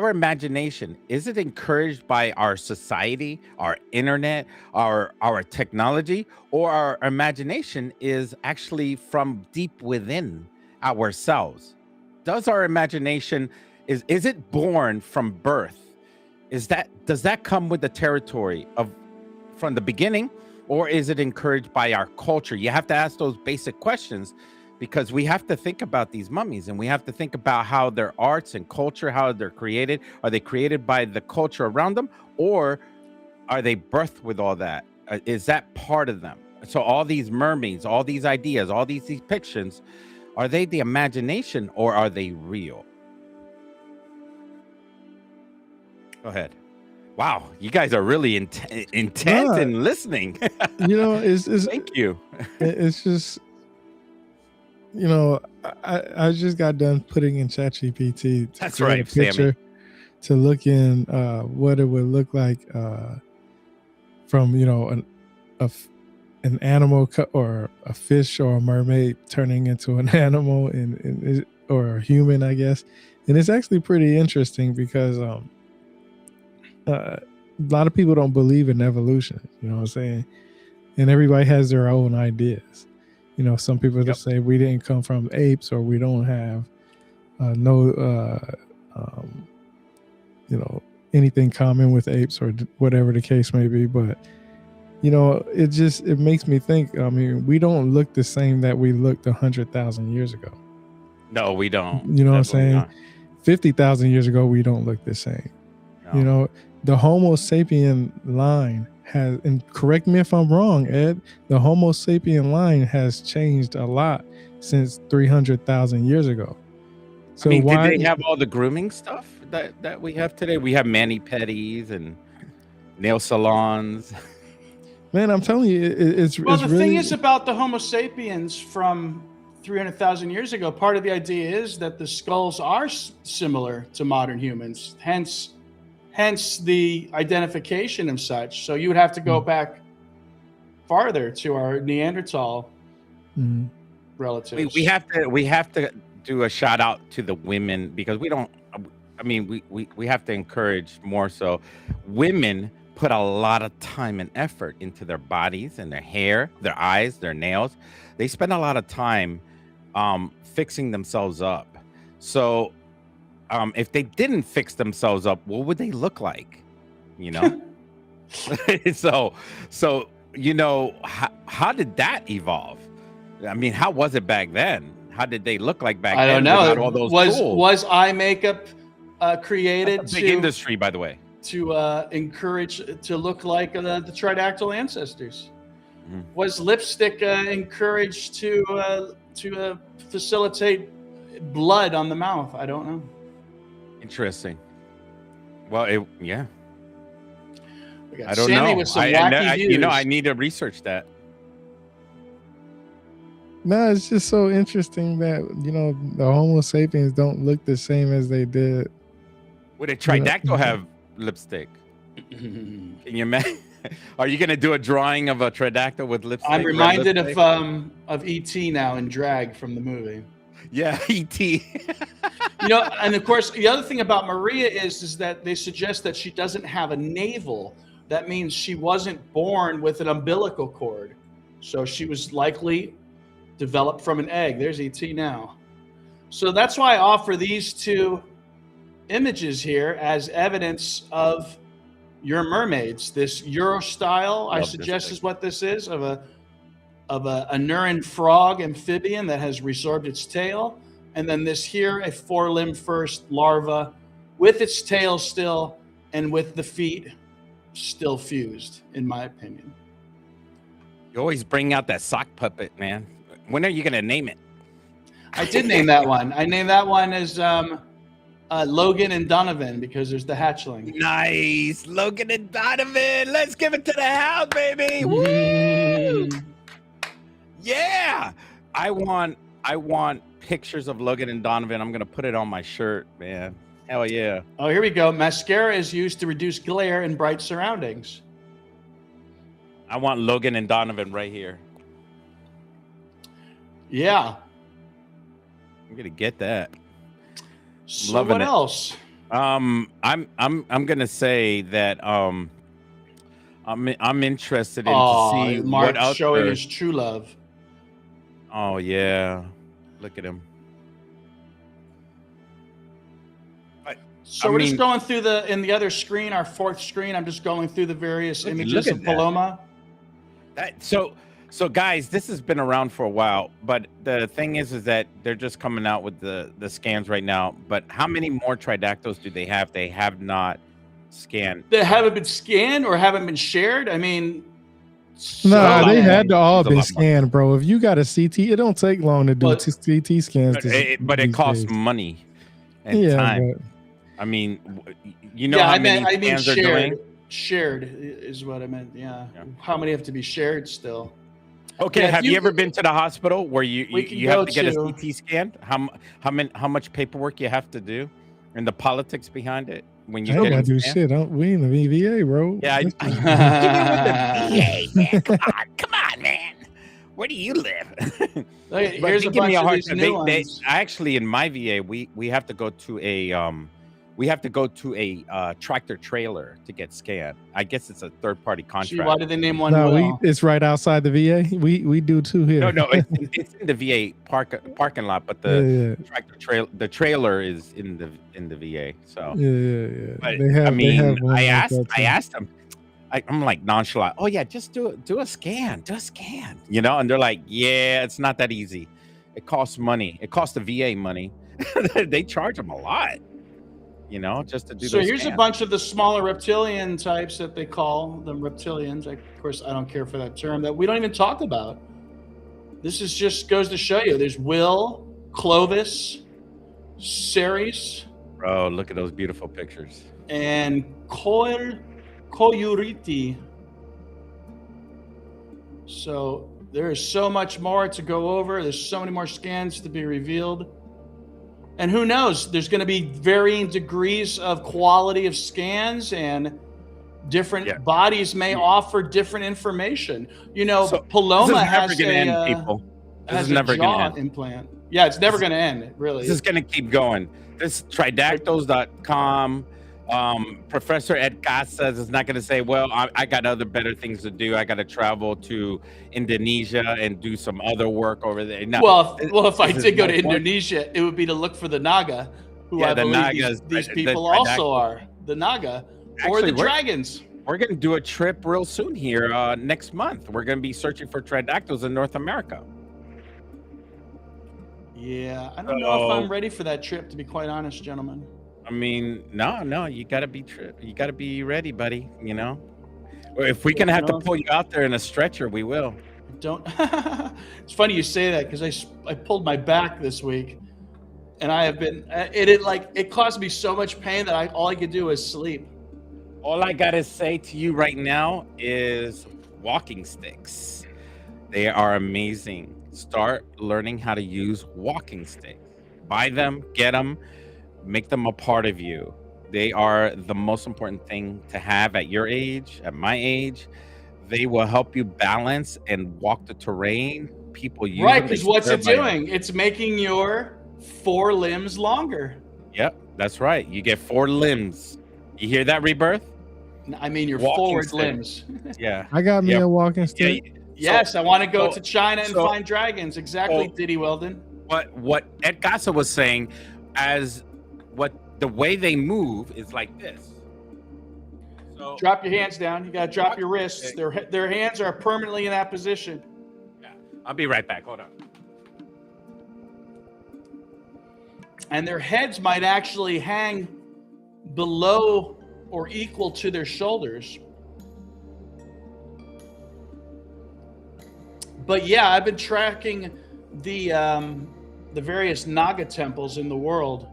S3: imagination, is it encouraged by our society, our internet, our technology, or our imagination is actually from deep within ourselves? Does our imagination, is it born from birth? Does that come with the territory from the beginning, or is it encouraged by our culture? You have to ask those basic questions, because we have to think about these mummies, and we have to think about how their arts and culture, how they're created. Are they created by the culture around them, or are they birthed with all that? Is that part of them? So all these mermaids, all these ideas, all these depictions, are they the imagination, or are they real? Go ahead. Wow, you guys are really intent in listening.
S2: You know, it's
S3: thank you.
S2: It's just, you know, I just got done putting in ChatGPT.
S3: That's right, Sammy.
S2: to look in what it would look like from an animal or a fish or a mermaid turning into an animal or a human, I guess. And it's actually pretty interesting because a lot of people don't believe in evolution, you know what I'm saying? And everybody has their own ideas. Some people just say we didn't come from apes, or we don't have anything common with apes, or whatever the case may be. But it makes me think. I mean, we don't look the same that we looked 100,000 years ago.
S3: No, we don't.
S2: You know what I'm saying?
S3: Not.
S2: 50,000 years ago, we don't look the same. No. The Homo sapien line has, and correct me if I'm wrong, Ed, the Homo sapien line has changed a lot since 300,000 years ago. So
S3: did they have all the grooming stuff that we have today? We have mani-pedis and nail salons.
S2: Man, I'm telling you, it's
S1: the
S2: really...
S1: thing is about the Homo sapiens from 300,000 years ago, part of the idea is that the skulls are similar to modern humans, hence the identification and such. So you would have to go back farther to our Neanderthal relatives.
S3: We have to do a shout out to the women, because we have to encourage more so. Women put a lot of time and effort into their bodies and their hair, their eyes, their nails. They spend a lot of time fixing themselves up. So if they didn't fix themselves up, what would they look like? So how did that evolve? I mean, how was it back then? How did they look like back then?
S1: I don't know.
S3: All those
S1: was eye makeup created?
S3: That's a big industry, by the way.
S1: To encourage to look like the Tridactyl ancestors. Was lipstick encouraged to facilitate blood on the mouth? I don't know.
S3: Interesting. Well,
S1: We got
S3: I don't
S1: Sammy
S3: know.
S1: with some wacky views.
S3: I need to research that.
S2: No, it's just so interesting that the Homo sapiens don't look the same as they did.
S3: Would a Tridactyl have lipstick? Can you imagine? Are you going to do a drawing of a Tridactyl with lipstick?
S1: I'm reminded of E.T. now in drag from the movie.
S3: Yeah, E.T.
S1: And of course, the other thing about Maria is that they suggest that she doesn't have a navel. That means she wasn't born with an umbilical cord. So she was likely developed from an egg. There's E.T. now. So that's why I offer these two images here as evidence of your mermaids. This Euro style, I suggest, is what this is, of a Anuran frog amphibian that has resorbed its tail. And then this here, a four-limbed first larva with its tail still and with the feet still fused, in my opinion.
S3: You always bring out that sock puppet, man. When are you going to name it?
S1: I did name that one. I named that one as Logan and Donovan, because there's the hatchling.
S3: Nice. Logan and Donovan. Let's give it to the house, baby. Woo! Yeah. I want pictures of Logan and Donovan. I'm going to put it on my shirt, man. Hell yeah.
S1: Oh, here we go. Mascara is used to reduce glare in bright surroundings.
S3: I want Logan and Donovan right here.
S1: Yeah.
S3: I'm going to get that.
S1: So
S3: Loving
S1: what
S3: it.
S1: else?
S3: I'm gonna say that I'm interested in to see
S1: Mark
S3: what else
S1: showing his true love.
S3: Oh yeah, look at him.
S1: So we're just going through in the other screen, our fourth screen. I'm just going through the various images of Paloma.
S3: So guys, this has been around for a while, but the thing is that they're just coming out with the scans right now. But how many more Tridactyls do they have? They have not scanned.
S1: They haven't been scanned or haven't been shared. I mean,
S2: no, they had to all been scanned, bro. If you got a CT, it don't take long to do CT scans.
S3: But it costs money and time. I mean, how many scans are doing?
S1: Shared is what I meant. Yeah. How many have to be shared still?
S3: Okay, have you ever been to the hospital where you have to get a CT scan? How much paperwork you have to do, and the politics behind it? when
S2: I
S3: you
S2: ain't
S3: get
S2: gotta do
S3: scanned?
S2: shit. We in the VA, bro.
S3: Yeah,
S2: This is-
S3: VA, man. Come on, man. Where do you live?
S1: Look,
S3: But
S1: here's
S3: they
S1: a
S3: give me
S1: bunch
S3: a
S1: of
S3: hard
S1: these
S3: time.
S1: new
S3: They
S1: ones.
S3: actually in my VA we have to go to a tractor trailer to get scanned. I guess it's a third party
S1: Gee,
S3: contract.
S1: why did they name one
S2: No,
S1: Will?
S2: it's right outside the VA. We do too here.
S3: No, it's in the VA parking lot, but the trailer is in the VA. So
S2: Yeah.
S3: but
S2: They have one
S3: I
S2: like
S3: asked
S2: that, too.
S3: them. I'm like nonchalant. Oh yeah, just do a scan, you know. And they're like, yeah, it's not that easy. It costs money. It costs the VA money. They charge them a lot, you know, just to do.
S1: So
S3: those
S1: here's
S3: scans.
S1: a bunch of the smaller reptilian types that they call them reptilians. Of course, I don't care for that term that we don't even talk about. This is just goes to show you. There's Will, Clovis, Ceres,
S3: Bro, look at those beautiful pictures.
S1: and Koyuriti. So there is so much more to go over. There's so many more scans to be revealed. And who knows? There's going to be varying degrees of quality of scans, and different bodies may offer different information. You know,
S3: So,
S1: Paloma
S3: this is never
S1: has
S3: gonna end,
S1: a
S3: people. This
S1: has
S3: is
S1: a
S3: never
S1: jaw
S3: gonna end.
S1: implant. Yeah, it's never going to end. Really.
S3: This is gonna keep going. This Tridactyls.com. Professor Ed Casas is not going to say, well, I got other better things to do. I got to travel to Indonesia and do some other work over there. No,
S1: Well, if I
S3: this is
S1: did go to
S3: my point.
S1: Indonesia, it would be to look for the Naga, who
S3: Yeah,
S1: I
S3: the
S1: believe
S3: Nagas,
S1: these
S3: the
S1: people
S3: Tridactyls.
S1: also are. The Naga or
S3: Actually,
S1: the
S3: we're-
S1: dragons.
S3: We're going to do a trip real soon here next month. We're going to be searching for Tridactyls in North America.
S1: Yeah, I don't know if I'm ready for that trip, to be quite honest, gentlemen.
S3: I mean, no, you gotta be ready, buddy. You know, or if we can have to pull you out there in a stretcher, we will.
S1: Don't. It's funny you say that, because I pulled my back this week, and I have been it caused me so much pain that all I could do was sleep.
S3: All I gotta say to you right now is walking sticks. They are amazing. Start learning how to use walking sticks. Buy them, get them. Make them a part of you. They are the most important thing to have at your age, at my age. They will help you balance and walk the terrain. People use
S1: Right,
S3: them,
S1: because
S3: they
S1: what's
S3: swear
S1: it
S3: by them.
S1: doing? It's making your 4 limbs longer.
S3: Yep, that's right. You get 4 limbs. You hear that, Rebirth?
S1: I mean, your
S3: Walking
S1: forward
S3: stick.
S1: limbs.
S3: Yeah.
S2: I got me
S3: Yep.
S2: a walking
S3: Yeah,
S2: stick.
S1: Yes, I want to go to China and
S3: so-
S1: find dragons. Exactly, Diddy Weldon.
S3: What Ed Casas was saying, the way they move is like this. So
S1: Drop your hands down. You got to drop your wrists. Their hands are permanently in that position.
S3: yeah, I'll be right back. Hold on.
S1: And their heads might actually hang below or equal to their shoulders. But yeah, I've been tracking the various Naga temples in the world.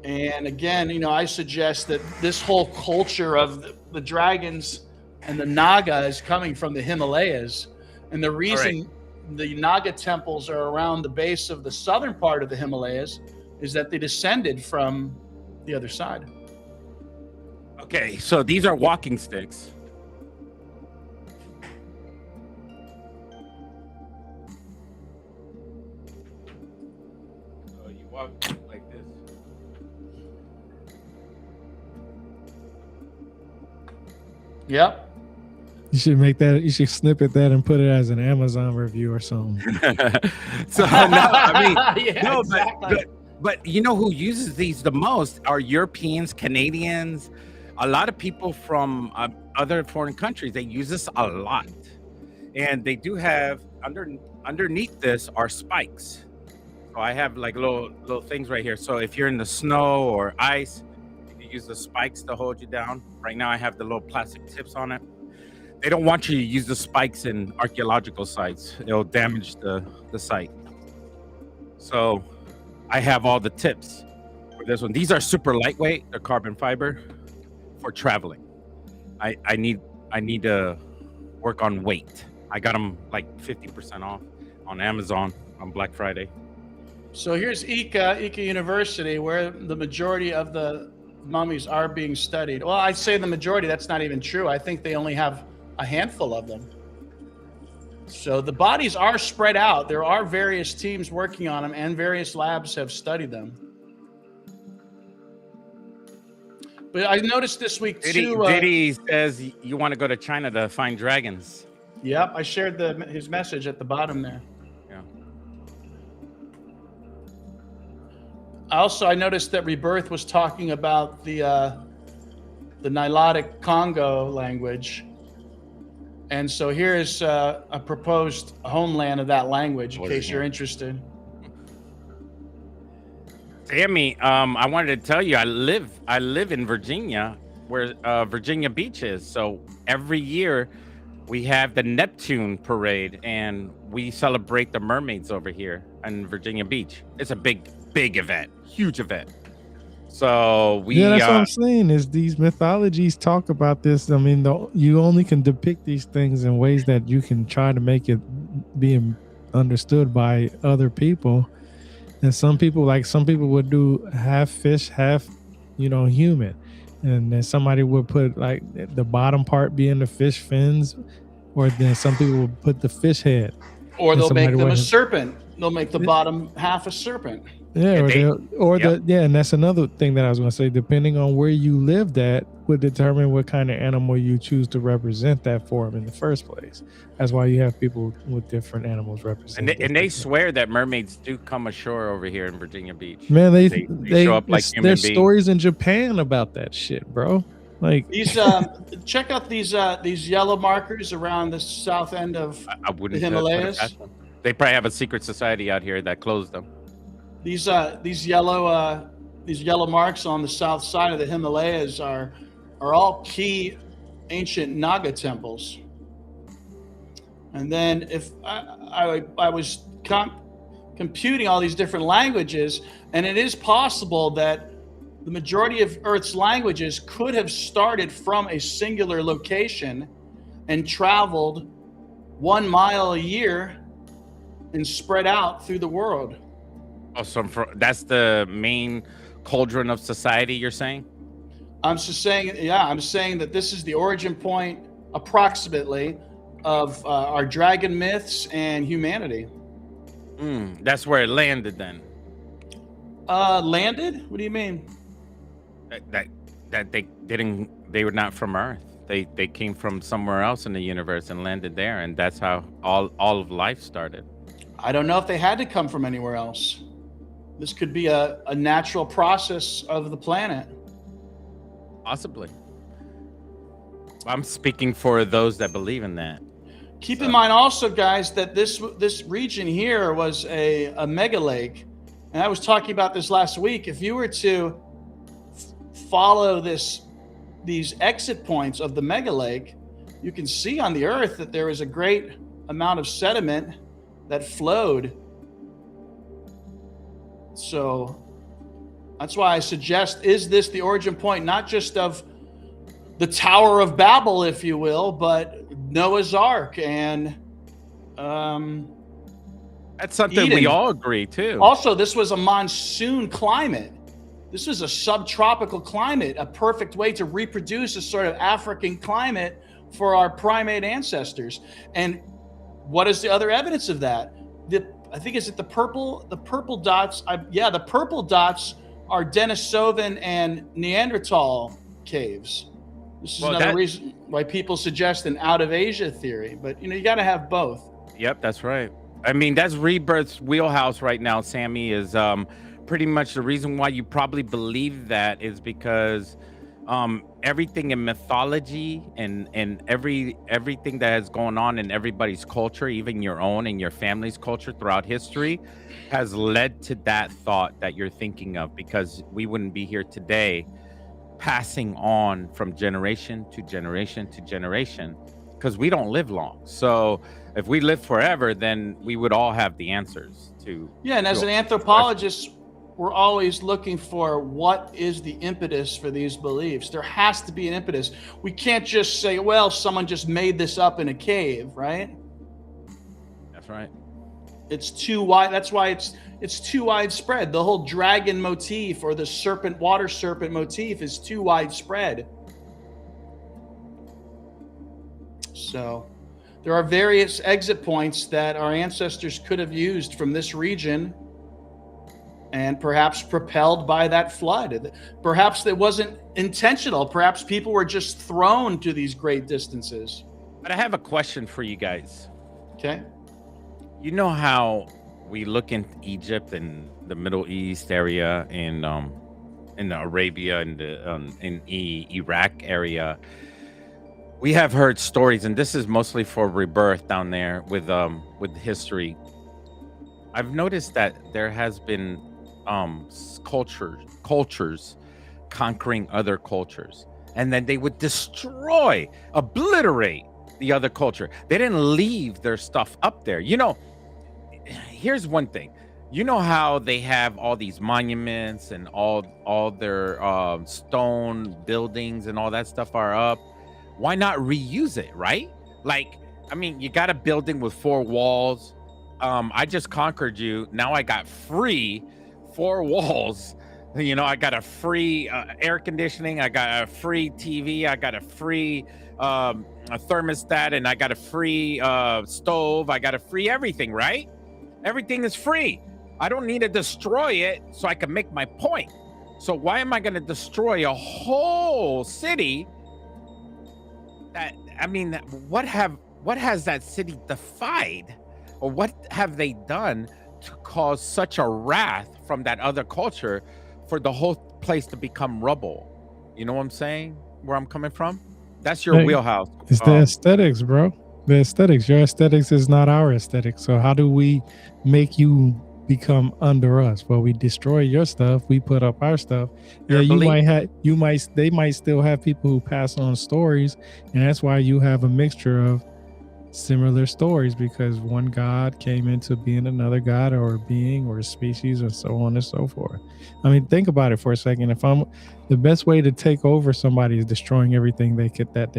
S1: And again, you know, I suggest that this whole culture of the dragons and the Naga is coming from the Himalayas. And the reason the Naga temples are around the base of the southern part of the Himalayas is that they descended from the other side.
S3: Okay, so these are walking sticks. So you walk like this.
S1: Yep.
S2: You should make that. You should snippet that and put it as an Amazon review or something.
S3: So no, I mean,
S1: Yeah,
S3: no,
S1: exactly.
S3: but you know who uses these the most are Europeans, Canadians, a lot of people from other foreign countries. They use this a lot, and they do have underneath this are spikes. So I have like little things right here. So if you're in the snow or ice, you can use the spikes to hold you down. Right now I have the little plastic tips on it. They don't want you to use the spikes in archaeological sites. It'll damage the site. So I have all the tips for this one. These are super lightweight. They're carbon fiber for traveling. I need to work on weight. I got them like 50% off on Amazon on Black Friday.
S1: So here's Ika University, where the majority of the mummies are being studied. Well, I'd say the majority. That's not even true. I think they only have a handful of them. So the bodies are spread out. There are various teams working on them, and various labs have studied them. But I noticed this week too.
S3: Diddy says you want to go to China to find dragons.
S1: Yep, I shared his message at the bottom there.
S3: Yeah.
S1: Also, I noticed that Rebirth was talking about the Nilotic Congo language. And so here is a proposed homeland of that language, in case you're interested.
S3: Sammy, I wanted to tell you, I live in Virginia, where Virginia Beach is. So every year we have the Neptune parade, and we celebrate the mermaids over here in Virginia Beach. It's a big event, huge event. So
S2: that's what I'm saying is these mythologies talk about this. I mean, you only can depict these things in ways that you can try to make it being understood by other people. And some people would do half fish, half, human. And then somebody would put like the bottom part being the fish fins, or then some people would put the fish head.
S1: Or they'll make them a serpent. They'll make the bottom half a serpent.
S2: Yeah, and that's another thing that I was going to say. Depending on where you lived at, would determine what kind of animal you choose to represent that form in the first place. That's why you have people with different animals represented.
S3: And they swear that mermaids do come ashore over here in Virginia Beach.
S2: Man, they
S3: show up like human
S2: there's
S3: beings.
S2: stories in Japan about that shit, bro. Like
S1: these, check out these yellow markers around the south end of the Himalayas.
S3: They probably have a secret society out here that closed them.
S1: These yellow marks on the south side of the Himalayas are all key ancient Naga temples. And then if I was computing all these different languages, and it is possible that the majority of Earth's languages could have started from a singular location and traveled 1 mile a year and spread out through the world.
S3: Oh, so that's the main cauldron of society, you're saying?
S1: I'm saying that this is the origin point, approximately, of our dragon myths and humanity.
S3: That's where it landed then.
S1: Landed? What do you mean?
S3: That they were not from Earth. They came from somewhere else in the universe and landed there, and that's how all of life started.
S1: I don't know if they had to come from anywhere else. This could be a natural process of the planet.
S3: Possibly. I'm speaking for those that believe in that.
S1: Keep in mind also, guys, that this region here was a mega lake. And I was talking about this last week. If you were to follow these exit points of the mega lake, you can see on the Earth that there is a great amount of sediment that flowed. So that's why I suggest, is this the origin point, not just of the Tower of Babel, if you will, but Noah's Ark and
S3: that's something
S1: Eden.
S3: We all agree too.
S1: Also, this was a monsoon climate. This was a subtropical climate, a perfect way to reproduce a sort of African climate for our primate ancestors. And what is the other evidence of that? I think is it the purple dots? The purple dots are Denisovan and Neanderthal caves. This is another reason why people suggest an out of Asia theory, but you got to have both.
S3: Yep, that's right. I mean, that's Rebirth's wheelhouse right now, Sammy, is pretty much the reason why you probably believe that is because everything in mythology and everything that has gone on in everybody's culture, even your own and your family's culture throughout history, has led to that thought that you're thinking of, because we wouldn't be here today passing on from generation to generation to generation, because we don't live long. So if we live forever, then we would all have the answers to. Yeah,
S1: and as an anthropologist, we're always looking for what is the impetus for these beliefs. There has to be an impetus. We can't just say, well, someone just made this up in a cave, right?
S3: That's right.
S1: It's too wide. That's why it's too widespread. The whole dragon motif or the serpent, water serpent motif is too widespread. So there are various exit points that our ancestors could have used from this region, and perhaps propelled by that flood. Perhaps it wasn't intentional. Perhaps people were just thrown to these great distances.
S3: But I have a question for you guys.
S1: Okay.
S3: You know how we look in Egypt and the Middle East area, and in the Arabia and in Iraq area, we have heard stories, and this is mostly for rebirth down there with history. I've noticed that there has been cultures conquering other cultures, and then they would destroy, obliterate the other culture. They didn't leave their stuff up there. You know, here's one thing. You know how they have all these monuments and all their stone buildings and all that stuff are up? Why not reuse it, right? Like, I mean, you got a building with 4 walls. I just conquered you. Now I got free 4 walls. You know, I got a free air conditioning. I got a free TV. I got a free a thermostat, and I got a free stove. I got a free everything, right? Everything is free. I don't need to destroy it so I can make my point. So why am I going to destroy a whole city? That, I mean, what has that city defied, or what have they done to cause such a wrath from that other culture for the whole place to become rubble? You know what I'm saying? Where I'm coming from? That's your wheelhouse.
S2: It's the aesthetics, bro. The aesthetics. Your aesthetics is not our aesthetics. So how do we make you become under us? Well, we destroy your stuff, we put up our stuff. Yeah, they might still have people who pass on stories, and that's why you have a mixture of similar stories, because one god came into being another god or a being or a species, and so on and so forth. I mean, think about it for a second. If the best way to take over somebody is destroying everything that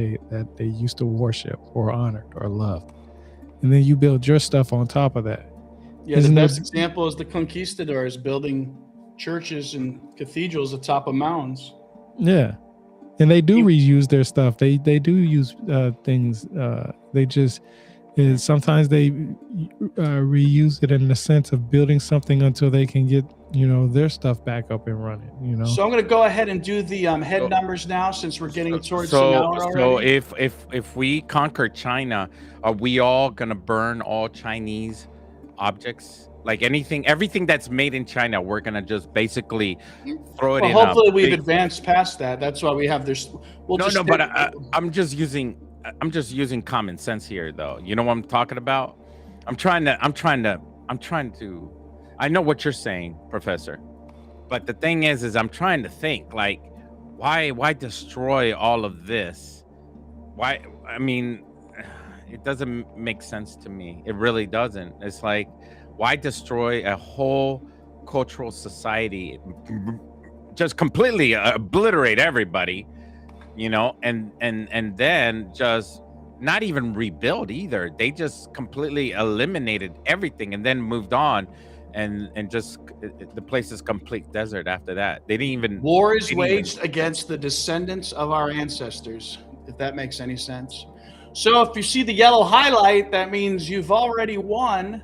S2: they used to worship or honored or loved, and then you build your stuff on top of that.
S1: Yeah, the best example is the conquistadors building churches and cathedrals atop of mountains.
S2: Yeah, and they do reuse their stuff. They do use things. They just sometimes they reuse it in the sense of building something until they can get their stuff back up and running.
S1: So I'm going to go ahead and do the head numbers now, since we're getting towards an hour already.
S3: So if we conquer China, are we all going to burn all Chinese objects? Like everything that's made in China, we're gonna just basically throw it in.
S1: Hopefully we've advanced past that. That's why we have this.
S3: I'm just using common sense here, though. You know what I'm talking about? I'm trying to. I know what you're saying, Professor, but the thing is I'm trying to think, like, why destroy all of this? Why? I mean, it doesn't make sense to me. It really doesn't. It's like, why destroy a whole cultural society? Just completely obliterate everybody, and then just not even rebuild either. They just completely eliminated everything and then moved on, and just the place is complete desert after that. They didn't even.
S1: War is waged against the descendants of our ancestors, if that makes any sense. So if you see the yellow highlight, that means you've already won.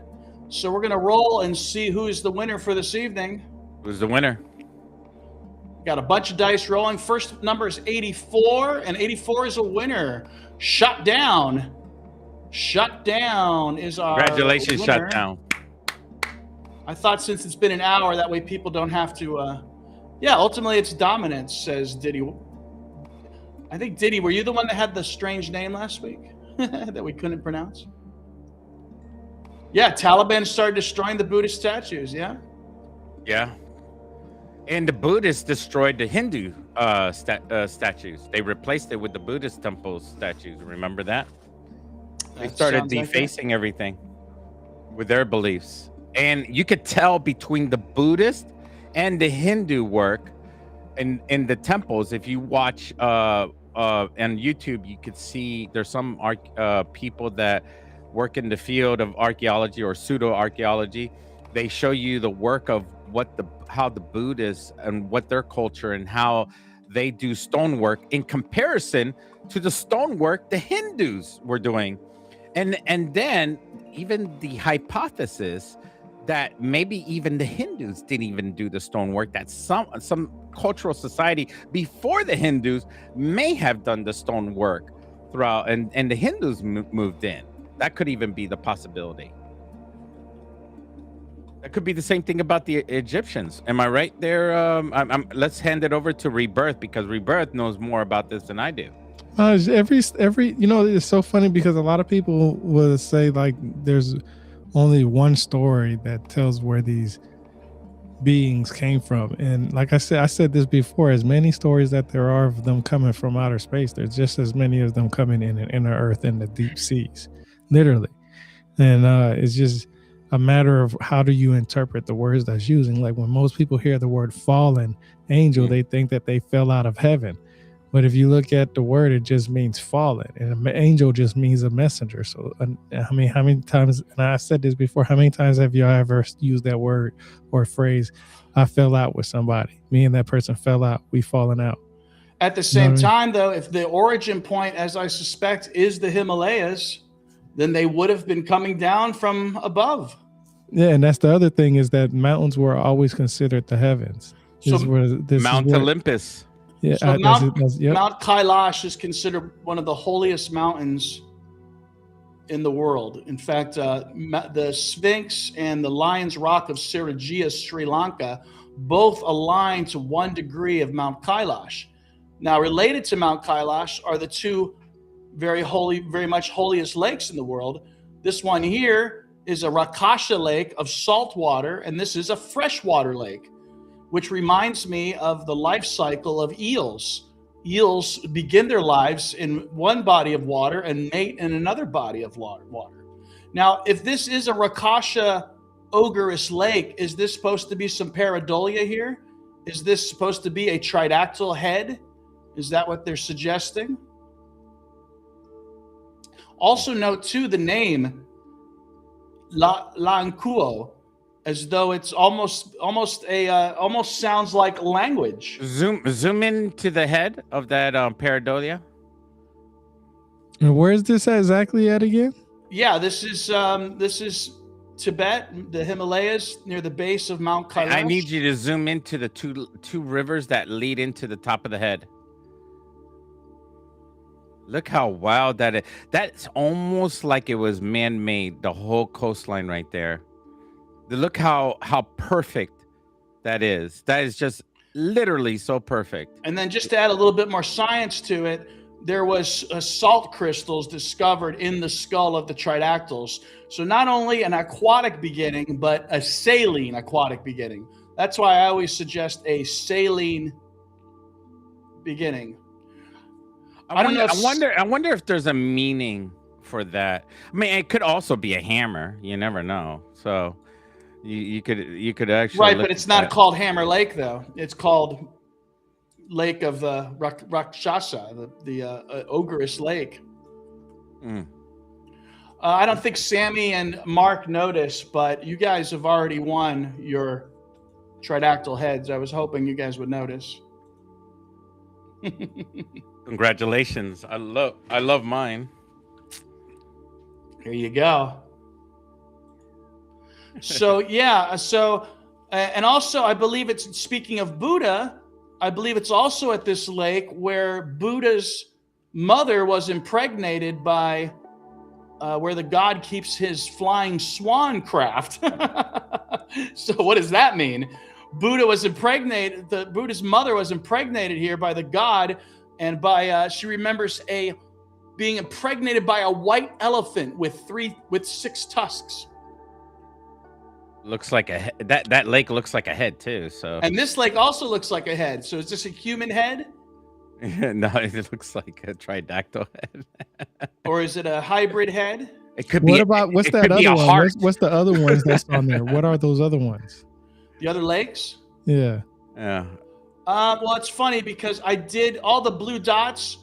S1: So we're going to roll and see who is the winner for this evening.
S3: Who's the winner?
S1: Got a bunch of dice rolling. First number is 84, and 84 is a winner. Shut Down. Shut Down is our
S3: Congratulations,
S1: winner.
S3: Shut Down.
S1: I thought since it's been an hour, that way people don't have to... ultimately it's dominance, says Diddy. I think, Diddy, were you the one that had the strange name last week that we couldn't pronounce? Yeah, Taliban started destroying the Buddhist statues, yeah?
S3: Yeah. And the Buddhists destroyed the Hindu statues. They replaced it with the Buddhist temple statues. Remember that? They started defacing everything with their beliefs. And you could tell between the Buddhist and the Hindu work in the temples. If you watch on YouTube, you could see there's some people that work in the field of archaeology or pseudo archaeology, they show you the work of how the Buddhists and what their culture and how they do stonework in comparison to the stonework the Hindus were doing. And then even the hypothesis that maybe even the Hindus didn't even do the stonework, that some cultural society before the Hindus may have done the stonework throughout, and the Hindus moved in. That could even be the possibility. That could be the same thing about the Egyptians. Am I right there? Let's hand it over to Rebirth, because Rebirth knows more about this than I do.
S2: Every it's so funny because a lot of people will say like there's only one story that tells where these beings came from, and like I said this before, as many stories that there are of them coming from outer space, there's just as many of them coming in and inner earth in the deep seas, literally. And it's just a matter of how do you interpret the words that's using. Like when most people hear the word fallen angel, they think that they fell out of heaven. But if you look at the word, it just means fallen, and an angel just means a messenger. So how many times, and I said this before, how many times have you ever used that word or phrase, I fell out with somebody, me and that person fell out, we fallen out?
S1: At the same time, though, if the origin point, as I suspect, is the Himalayas, then they would have been coming down from above.
S2: Yeah, and that's the other thing, is that mountains were always considered the heavens.
S3: Mount Olympus.
S2: Yeah,
S1: so Mount Kailash is considered one of the holiest mountains in the world. In fact, the Sphinx and the Lion's Rock of Sirajia, Sri Lanka, both align to 1 degree of Mount Kailash. Now, related to Mount Kailash are the two very much holiest lakes in the world. This one here is a Rakasha lake of salt water, and this is a freshwater lake, which reminds me of the life cycle of eels. Eels begin their lives in one body of water and mate in another body of water. Now, if this is a Rakasha ogreous lake, is this supposed to be some pareidolia here? Is this supposed to be a tridactyl head? Is that what they're suggesting? Also note too the name Lankuo, as though it's almost sounds like language.
S2: Zoom
S3: in to the head of that pareidolia.
S2: And where is this exactly at again?
S1: Yeah, this is Tibet, the Himalayas, near the base of Mount Kailash.
S3: I need you to zoom into the two rivers that lead into the top of the head. Look how wild that is. That's almost like it was man-made, the whole coastline right there. Look how perfect that is. That is just literally so perfect.
S1: And then just to add a little bit more science to it, there was salt crystals discovered in the skull of the tridactyls. So not only an aquatic beginning, but a saline aquatic beginning. That's why I always suggest a saline beginning.
S3: I wonder if there's a meaning for that. I mean, it could also be a hammer. You never know. So you could actually
S1: right, but it's not called Hammer Lake though. It's called Lake of the Rakshasa, the ogreous lake. I don't think Sammy and Mark noticed, but you guys have already won your tridactyl heads. I was hoping you guys would notice.
S3: Congratulations. I love mine.
S1: Here you go. So yeah, and also I believe it's, speaking of Buddha, I believe it's also at this lake where Buddha's mother was impregnated by where the god keeps his flying swan craft. So what does that mean? Buddha's mother was impregnated here by the god, and by she remembers being impregnated by a white elephant with 6 tusks.
S3: Looks like that lake looks like a head too. So, and
S1: this lake also looks like a head. So is this a human head?
S3: No, it looks like a tridactyl head.
S1: Or is it a hybrid head?
S3: It could be.
S2: What's that other one? What's the other ones that's on there? What are those other ones?
S1: The other lakes?
S2: Yeah.
S3: Yeah.
S1: Well, it's funny because I did all the blue dots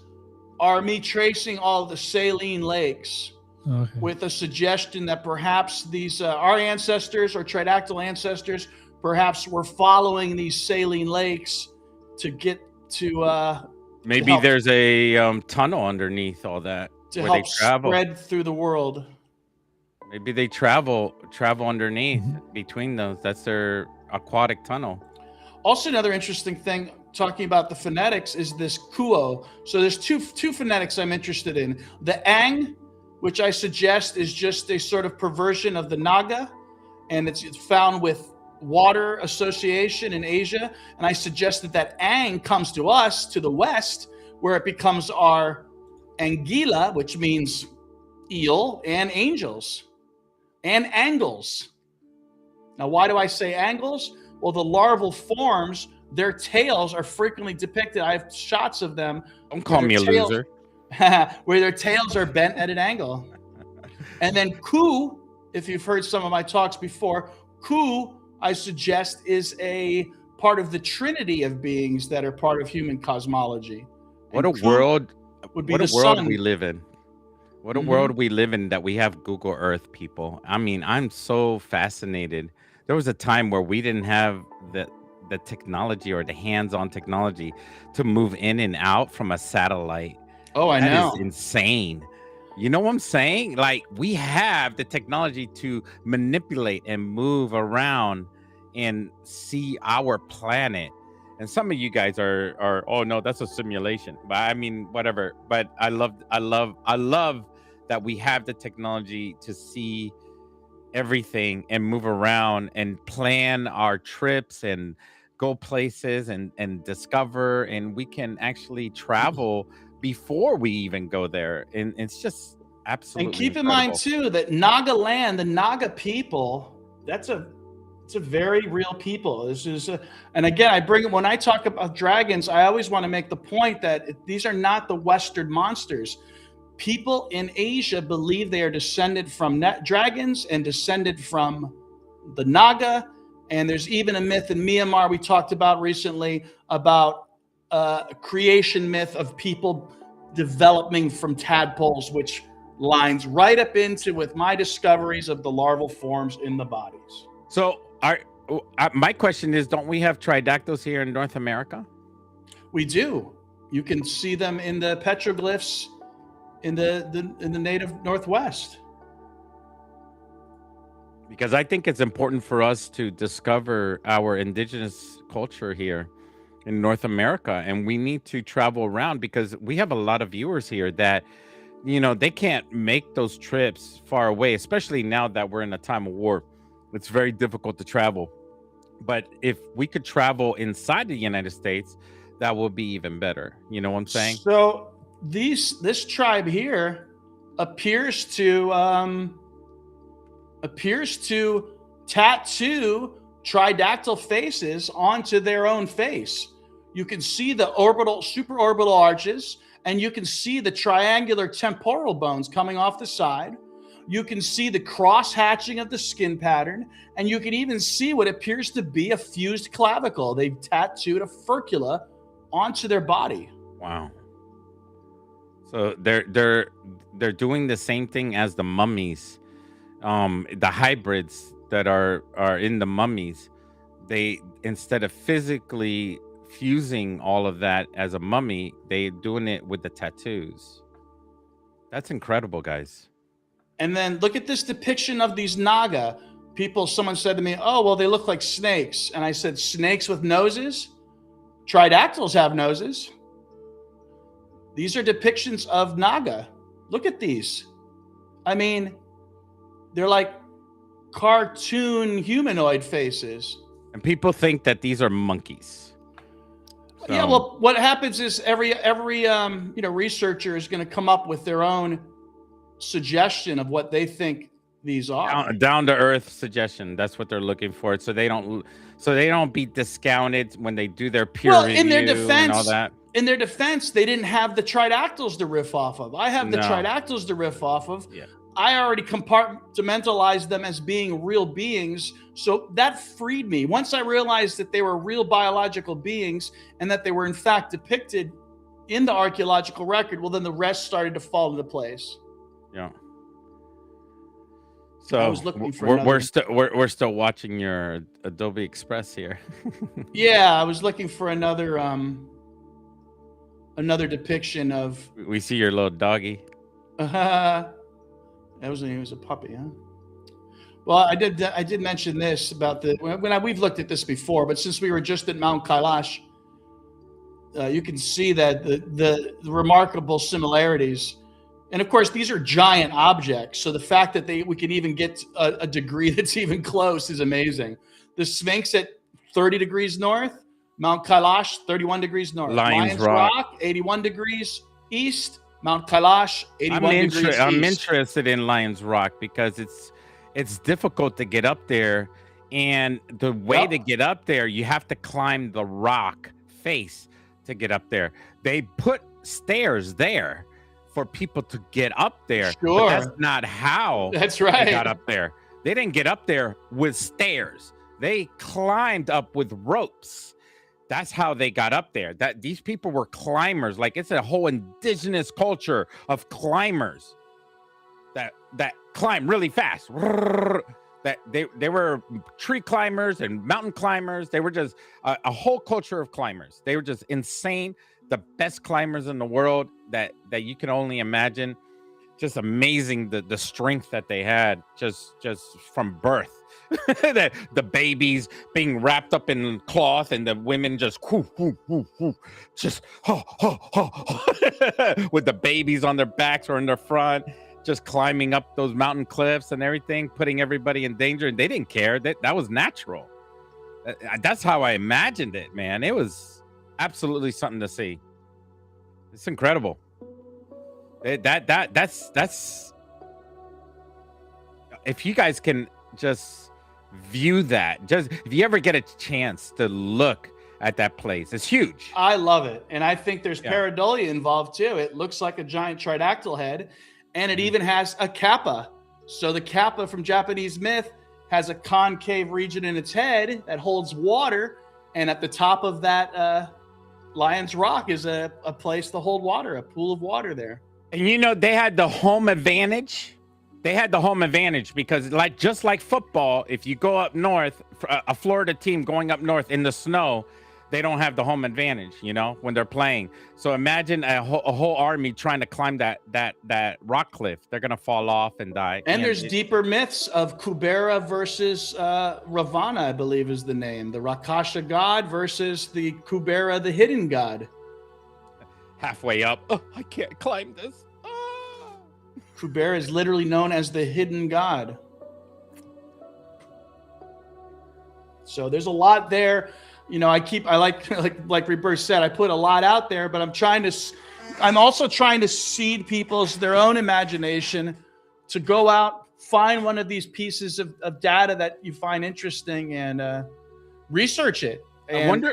S1: are me tracing all the saline lakes.
S2: Okay.
S1: with a suggestion that perhaps these our ancestors or tridactyl ancestors perhaps were following these saline lakes to get to
S3: Maybe
S1: help-
S3: there's a tunnel underneath all that
S1: to
S3: where they
S1: help
S3: travel.
S1: spread through the world.
S3: Maybe they travel underneath
S2: Mhm.
S3: between those. That's their aquatic tunnel.
S1: Also, another interesting thing talking about the phonetics is this kuo. So there's two phonetics I'm interested in. The ang, which I suggest is just a sort of perversion of the naga, and it's found with water association in Asia. And I suggest that ang comes to us, to the West, where it becomes our anguilla, which means eel, and angels, and angles. Now, why do I say angles? Well, the larval forms, their tails are frequently depicted. I have shots of them.
S3: Don't call me a loser.
S1: Where their tails are bent at an angle. And then ku, if you've heard some of my talks before, ku, I suggest, is a part of the trinity of beings that are part of human cosmology.
S3: What
S1: And
S3: a
S1: ku
S3: world!
S1: would be
S3: What
S1: the
S3: a world
S1: sun.
S3: we live in. What a
S1: Mhm.
S3: world we live in that we have Google Earth, people. I mean, I'm so fascinated. There was a time where we didn't have the technology or the hands-on technology to move in and out from a satellite.
S1: Oh, I
S3: That
S1: know.
S3: is insane. You know what I'm saying? Like, we have the technology to manipulate and move around and see our planet. And some of you guys are oh no, that's a simulation. But I mean, whatever. But I love that we have the technology to see everything and move around and plan our trips and go places and discover, and we can actually travel before we even go there, and it's just absolutely
S1: And keep in
S3: incredible.
S1: mind too that Naga land, the Naga people, it's a very real people. This is, and again, when I talk about dragons, I always want to make the point that these are not the Western monsters. People in Asia believe they are descended from dragons and descended from the Naga. And there's even a myth in Myanmar we talked about recently about a creation myth of people developing from tadpoles, which lines right up into with my discoveries of the larval forms in the bodies.
S3: So my question is, don't we have tridactyls here in North America?
S1: We do. You can see them in the petroglyphs in the native Northwest.
S3: Because I think it's important for us to discover our indigenous culture here in North America, and we need to travel around because we have a lot of viewers here that, you know, they can't make those trips far away, especially now that we're in a time of war. It's very difficult to travel. But if we could travel inside the United States, that would be even better. You know what I'm saying?
S1: So this tribe here appears to tattoo tridactyl faces onto their own face. You can see the supraorbital arches, and you can see the triangular temporal bones coming off the side. You can see the cross hatching of the skin pattern, and you can even see what appears to be a fused clavicle. They've tattooed a furcula onto their body.
S3: Wow. So they're doing the same thing as the mummies, the hybrids that are in the mummies. They, instead of physically fusing all of that as a mummy, they doing it with the tattoos. That's incredible, guys.
S1: And then look at this depiction of these Naga. Someone said to me, oh, well, they look like snakes. And I said, snakes with noses? Tridactyls have noses. These are depictions of Naga. Look at these. I mean, they're like cartoon humanoid faces.
S3: And people think that these are monkeys. So,
S1: Yeah, well, what happens is every researcher is going to come up with their own suggestion of what they think these are.
S3: down to earth suggestion. That's what they're looking for. So they don't be discounted when they do their peer review
S1: in their
S3: and all that.
S1: In their defense, they didn't have the tridactyls to riff off of. I have the
S3: No.
S1: tridactyls to riff off of.
S3: Yeah.
S1: I already compartmentalized them as being real beings. So that freed me. Once I realized that they were real biological beings and that they were in fact depicted in the archaeological record, well, then the rest started to fall into place.
S3: Yeah. So
S1: I was looking for
S3: we're still watching your Adobe Express here.
S1: Yeah, I was looking for another depiction of.
S3: We see your little doggy.
S1: He was a puppy, huh? Well, I did mention this about we've looked at this before, but since we were just at Mount Kailash, you can see that the remarkable similarities. And of course, these are giant objects. So the fact that we can even get a degree that's even close is amazing. The Sphinx at 30 degrees north, Mount Kailash, 31 degrees north.
S3: Lions Rock,
S1: 81 degrees east. Mount Kailash, 81 degrees east.
S3: I'm interested in Lions Rock because it's difficult to get up there. And the way to get up there, you have to climb the rock face to get up there. They put stairs there for people to get up there.
S1: Sure.
S3: But that's not how
S1: that's right.
S3: They got up there. They didn't get up there with stairs. They climbed up with ropes. That's how they got up there. That these people were climbers. Like it's a whole indigenous culture of climbers that climb really fast. That they were tree climbers and mountain climbers. They were just a whole culture of climbers. They were just insane. The best climbers in the world that you can only imagine. Just amazing the strength that they had just from birth. That the babies being wrapped up in cloth and the women just just with the babies on their backs or in their front, just climbing up those mountain cliffs and everything, putting everybody in danger, and they didn't care. That was natural. That's how I imagined it, man. It was absolutely something to see. It's incredible. That's if you guys can just view that, just if you ever get a chance to look at that place, it's huge.
S1: I love it, and I think there's pareidolia involved too. It looks like a giant tridactyl head, and it even has a kappa. So the kappa from Japanese myth has a concave region in its head that holds water, and at the top of that Lion's Rock is a place to hold water, a pool of water there.
S3: And they had the home advantage. They had the home advantage because just like football, if you go up north, a Florida team going up north in the snow, they don't have the home advantage, when they're playing. So imagine a whole army trying to climb that rock cliff. They're going to fall off and die.
S1: And there's deeper myths of Kubera versus Ravana, I believe is the name. The Rakasha god versus the Kubera, the hidden god.
S3: Halfway up. Oh, I can't climb this.
S1: Kubera is literally known as the hidden god. So there's a lot there. I like Rebirth said, I put a lot out there, but I'm also trying to seed their own imagination to go out, find one of these pieces of data that you find interesting and research it. And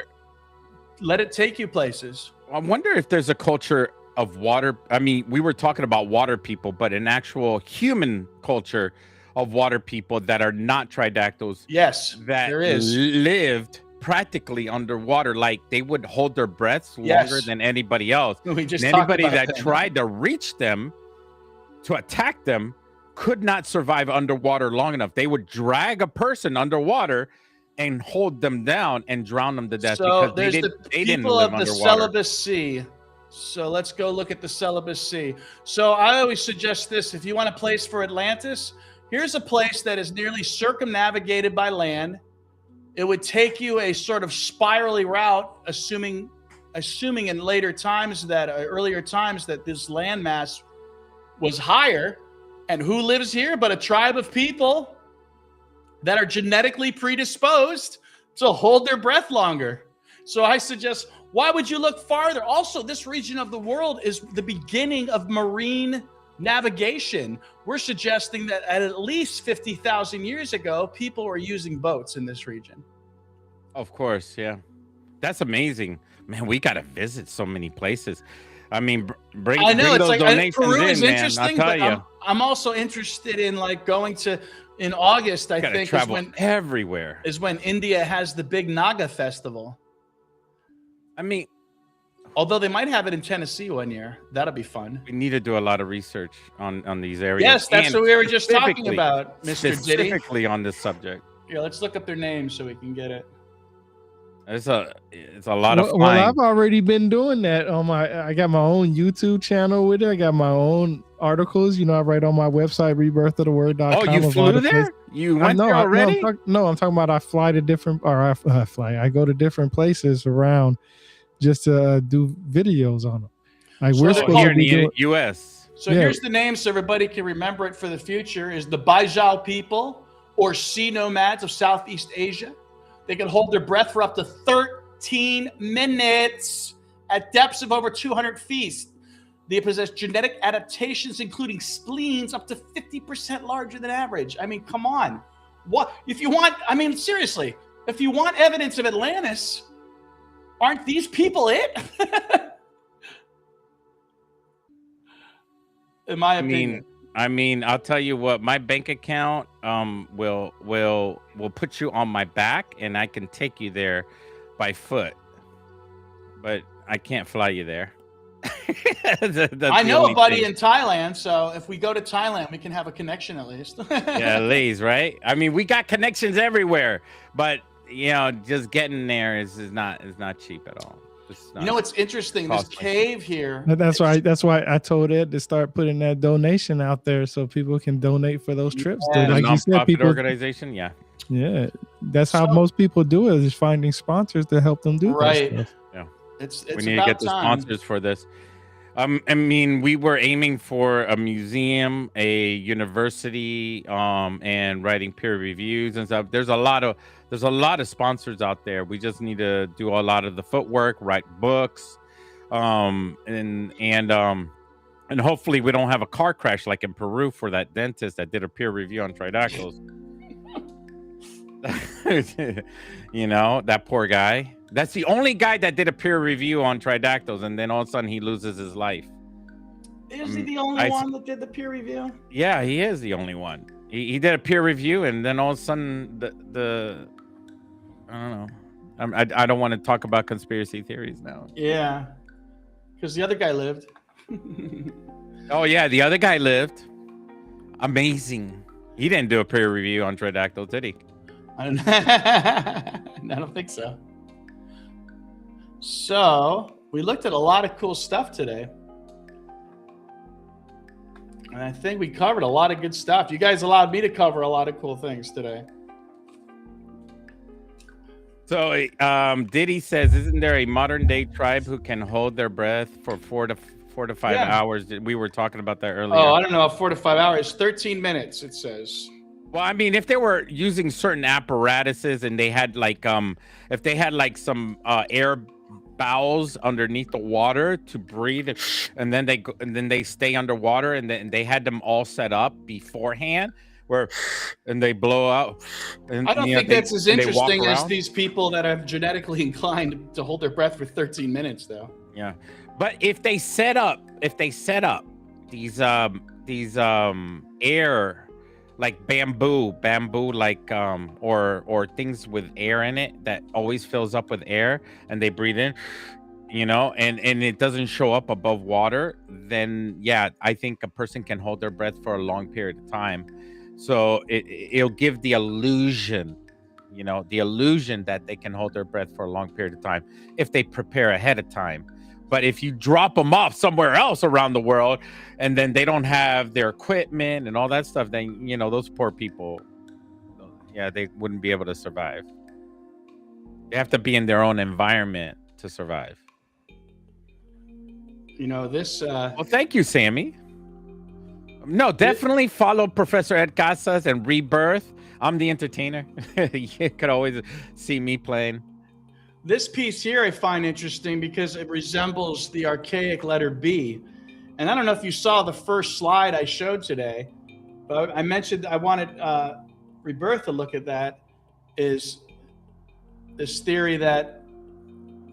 S1: let it take you places.
S3: I wonder if there's a culture of water. I mean, we were talking about water people, but an actual human culture of water people that are not tridactyls.
S1: Yes,
S3: that
S1: there is.
S3: Lived practically underwater, like they would hold their breaths longer than anybody else.
S1: And
S3: anybody that tried to reach them to attack them could not survive underwater long enough. They would drag a person underwater and hold them down and drown them to death.
S1: So
S3: because
S1: there's
S3: they didn't
S1: people
S3: live
S1: of the
S3: underwater.
S1: Celebes Sea. So let's go look at the Celebes Sea. So I always suggest this. If you want a place for Atlantis, here's a place that is nearly circumnavigated by land. It would take you a sort of spirally route, assuming in earlier times that this landmass was higher. And who lives here but a tribe of people that are genetically predisposed to hold their breath longer. So I suggest, why would you look farther? Also, this region of the world is the beginning of marine navigation. We're suggesting that at least 50,000 years ago, people were using boats in this region.
S3: Of course, yeah. That's amazing. Man, we got to visit so many places. I mean, bring those donations
S1: Peru is
S3: in,
S1: interesting,
S3: man.
S1: but I'm also interested in going to, in August, I think
S3: is when
S1: India has the big Naga festival.
S3: I mean,
S1: Although they might have it in Tennessee one year. That'll be fun.
S3: We need to do a lot of research on these areas.
S1: Yes, that's
S3: And
S1: what we were just talking
S3: specifically-
S1: about, Mr. Diddy.
S3: Specifically on this subject.
S1: Yeah, let's look up their names so we can get it.
S3: It's a lot of
S2: Well,
S3: flying.
S2: I've already been doing that on I got my own YouTube channel with it. I got my own articles. I write on my website, rebirthoftheword.com.
S3: Oh, you flew there? You went there already?
S2: I'm talking about I fly to different, or I fly. I go to different places around just to do videos on them. Like
S1: So
S2: we're
S1: they're
S2: supposed
S3: Here
S2: to
S3: in
S2: be
S3: the
S2: doing.
S3: U.S.
S1: So
S2: Yeah.
S1: here's the name so everybody can remember it for the future is the Bajau people or sea nomads of Southeast Asia. They can hold their breath for up to 13 minutes at depths of over 200 feet. They possess genetic adaptations, including spleens up to 50% larger than average. I mean, come on. What if you want? I mean, seriously, if you want evidence of Atlantis, aren't these people it? In my opinion.
S3: I mean, I'll tell you what. My bank account will put you on my back, and I can take you there by foot, but I can't fly you there.
S1: I know a buddy in Thailand, so if we go to Thailand, we can have a connection at least.
S3: Yeah, Lee's right. I mean, we got connections everywhere, but just getting there is not cheap at all.
S1: You know what's interesting? This cave here.
S2: That's why I told Ed to start putting that donation out there so people can donate for those trips.
S1: Yeah.
S2: Like you said, people.
S3: Organization, yeah.
S2: Yeah, that's how most people do it, is finding sponsors to help them do that stuff.
S3: Yeah,
S1: it's
S3: we need to get the sponsors for this. I mean, we were aiming for a museum, a university, and writing peer reviews and stuff. There's a lot of sponsors out there. We just need to do a lot of the footwork, write books, and hopefully we don't have a car crash like in Peru for that dentist that did a peer review on Tridactyls. That poor guy. That's the only guy that did a peer review on Tridactyls, and then all of a sudden he loses his life.
S1: Is he the only one that did the peer review?
S3: Yeah, he is the only one. He did a peer review, and then all of a sudden the I don't know. I don't want to talk about conspiracy theories now.
S1: Yeah, because the other guy lived.
S3: Oh yeah, the other guy lived. Amazing. He didn't do a peer review on Tridactyl, did he?
S1: I don't think so. So we looked at a lot of cool stuff today. And I think we covered a lot of good stuff. You guys allowed me to cover a lot of cool things today.
S3: So Diddy says, isn't there a modern day tribe who can hold their breath for 4 to 5 hours? We were talking about that earlier.
S1: Oh, I don't know. 4 to 5 hours, 13 minutes, it says.
S3: Well, I mean, if they were using certain apparatuses and they had if they had some air bowels underneath the water to breathe, and then they stay underwater, and then they had them all set up beforehand, and they blow out. And,
S1: I don't think that's as interesting as these people that are genetically inclined to hold their breath for 13 minutes, though.
S3: Yeah, but if they set up these air, like bamboo, or things with air in it that always fills up with air, and they breathe in, and it doesn't show up above water, then yeah, I think a person can hold their breath for a long period of time. So it'll give the illusion, that they can hold their breath for a long period of time if they prepare ahead of time. But if you drop them off somewhere else around the world, and then they don't have their equipment and all that stuff, then, those poor people, yeah, they wouldn't be able to survive. They have to be in their own environment to survive.
S1: Well,
S3: thank you, Sammy. No, definitely follow Professor Ed Casas and Rebirth. I'm the entertainer. You could always see me playing.
S1: This piece here I find interesting because it resembles the archaic letter B. And I don't know if you saw the first slide I showed today, but I mentioned I wanted Rebirth to look at that, is this theory that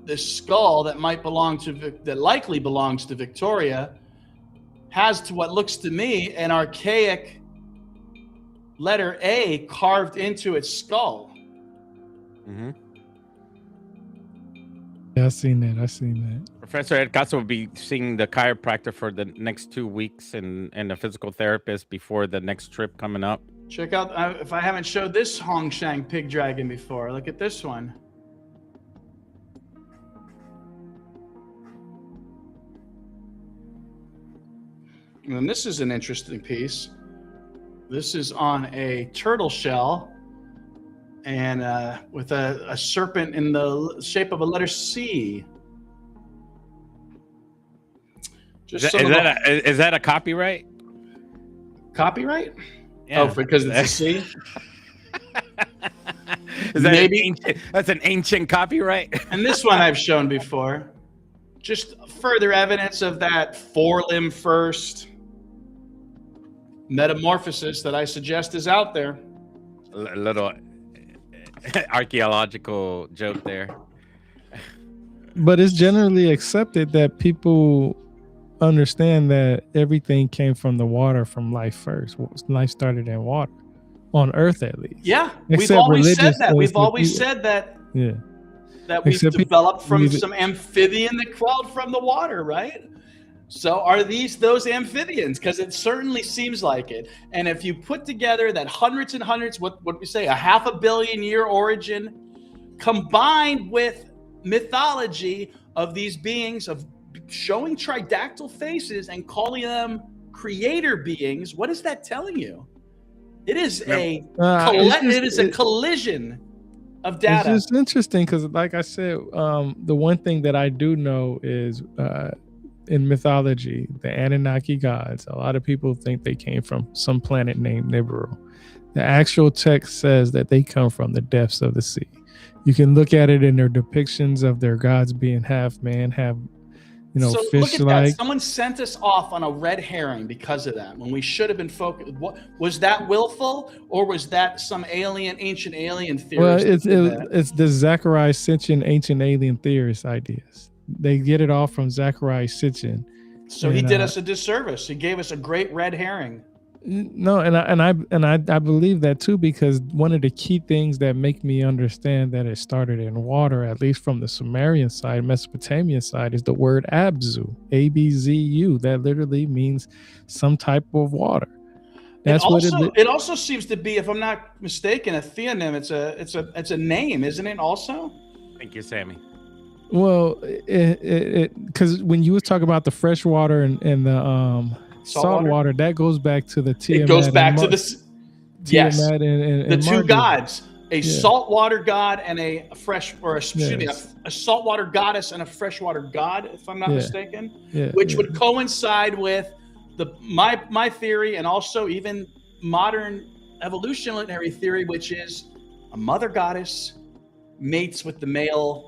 S1: this skull that likely belongs to Victoria has, to what looks to me, an archaic letter A carved into its skull.
S3: Mm-hmm.
S2: Yeah, I seen that.
S3: Professor Ed Casas will be seeing the chiropractor for the next 2 weeks and a physical therapist before the next trip coming up.
S1: Check out, if I haven't showed this Hongshan pig dragon before, look at this one. And this is an interesting piece. This is on a turtle shell and with a serpent in the shape of a letter C.
S3: Is that a copyright?
S1: Copyright?
S3: Yeah.
S1: Oh, because it's a C?
S3: Is that
S1: Maybe.
S3: That's an ancient copyright?
S1: And this one I've shown before. Just further evidence of that four-limb first metamorphosis that I suggest is out there.
S3: A little archaeological joke there.
S2: But it's generally accepted that people understand that everything came from the water, from life first. Life started in water, on Earth at least.
S1: Yeah,
S2: Except
S1: we've always said
S2: religious
S1: that. We've
S2: atheist
S1: always
S2: people-
S1: said that.
S2: Yeah.
S1: That we've
S2: Except
S1: developed from
S2: believe it-
S1: some amphibian that crawled from the water, right? So are these those amphibians? Because it certainly seems like it. And if you put together that hundreds and hundreds, what we say, a 500 million year origin, combined with mythology of these beings, of showing tridactyl faces and calling them creator beings, what is that telling you? It is a collision of data.
S2: It's just interesting because, like I said, the one thing that I do know is in mythology, the Anunnaki gods, a lot of people think they came from some planet named Nibiru. The actual text says that they come from the depths of the sea. You can look at it in their depictions of their gods being half man, half,
S1: So look at
S2: fish-like.
S1: that. Someone sent us off on a red herring because of that, when we should have been focused. What was that, willful, or was that some ancient alien theory?
S2: Well, it's the Zachariah Sitchin ancient alien theorist ideas. They get it all from Zachariah Sitchin.
S1: So he did us a disservice. He gave us a great red herring.
S2: No, and I believe that too, because one of the key things that make me understand that it started in water, at least from the Sumerian side, Mesopotamian side, is the word Abzu, ABZU. That literally means some type of water. That's
S1: it also seems to be, if I'm not mistaken, a theonym. It's a name, isn't it? Also.
S3: Thank you, Sammy.
S2: Well, because when you was talking about the fresh water and the salt water, that goes back to the Tiamat.
S1: It goes back to the
S2: Tiamat and
S1: the two
S2: Marduk.
S1: gods, a saltwater god and a saltwater goddess and a freshwater god, if I'm not mistaken, which would coincide with my theory, and also even modern evolutionary theory, which is a mother goddess mates with the male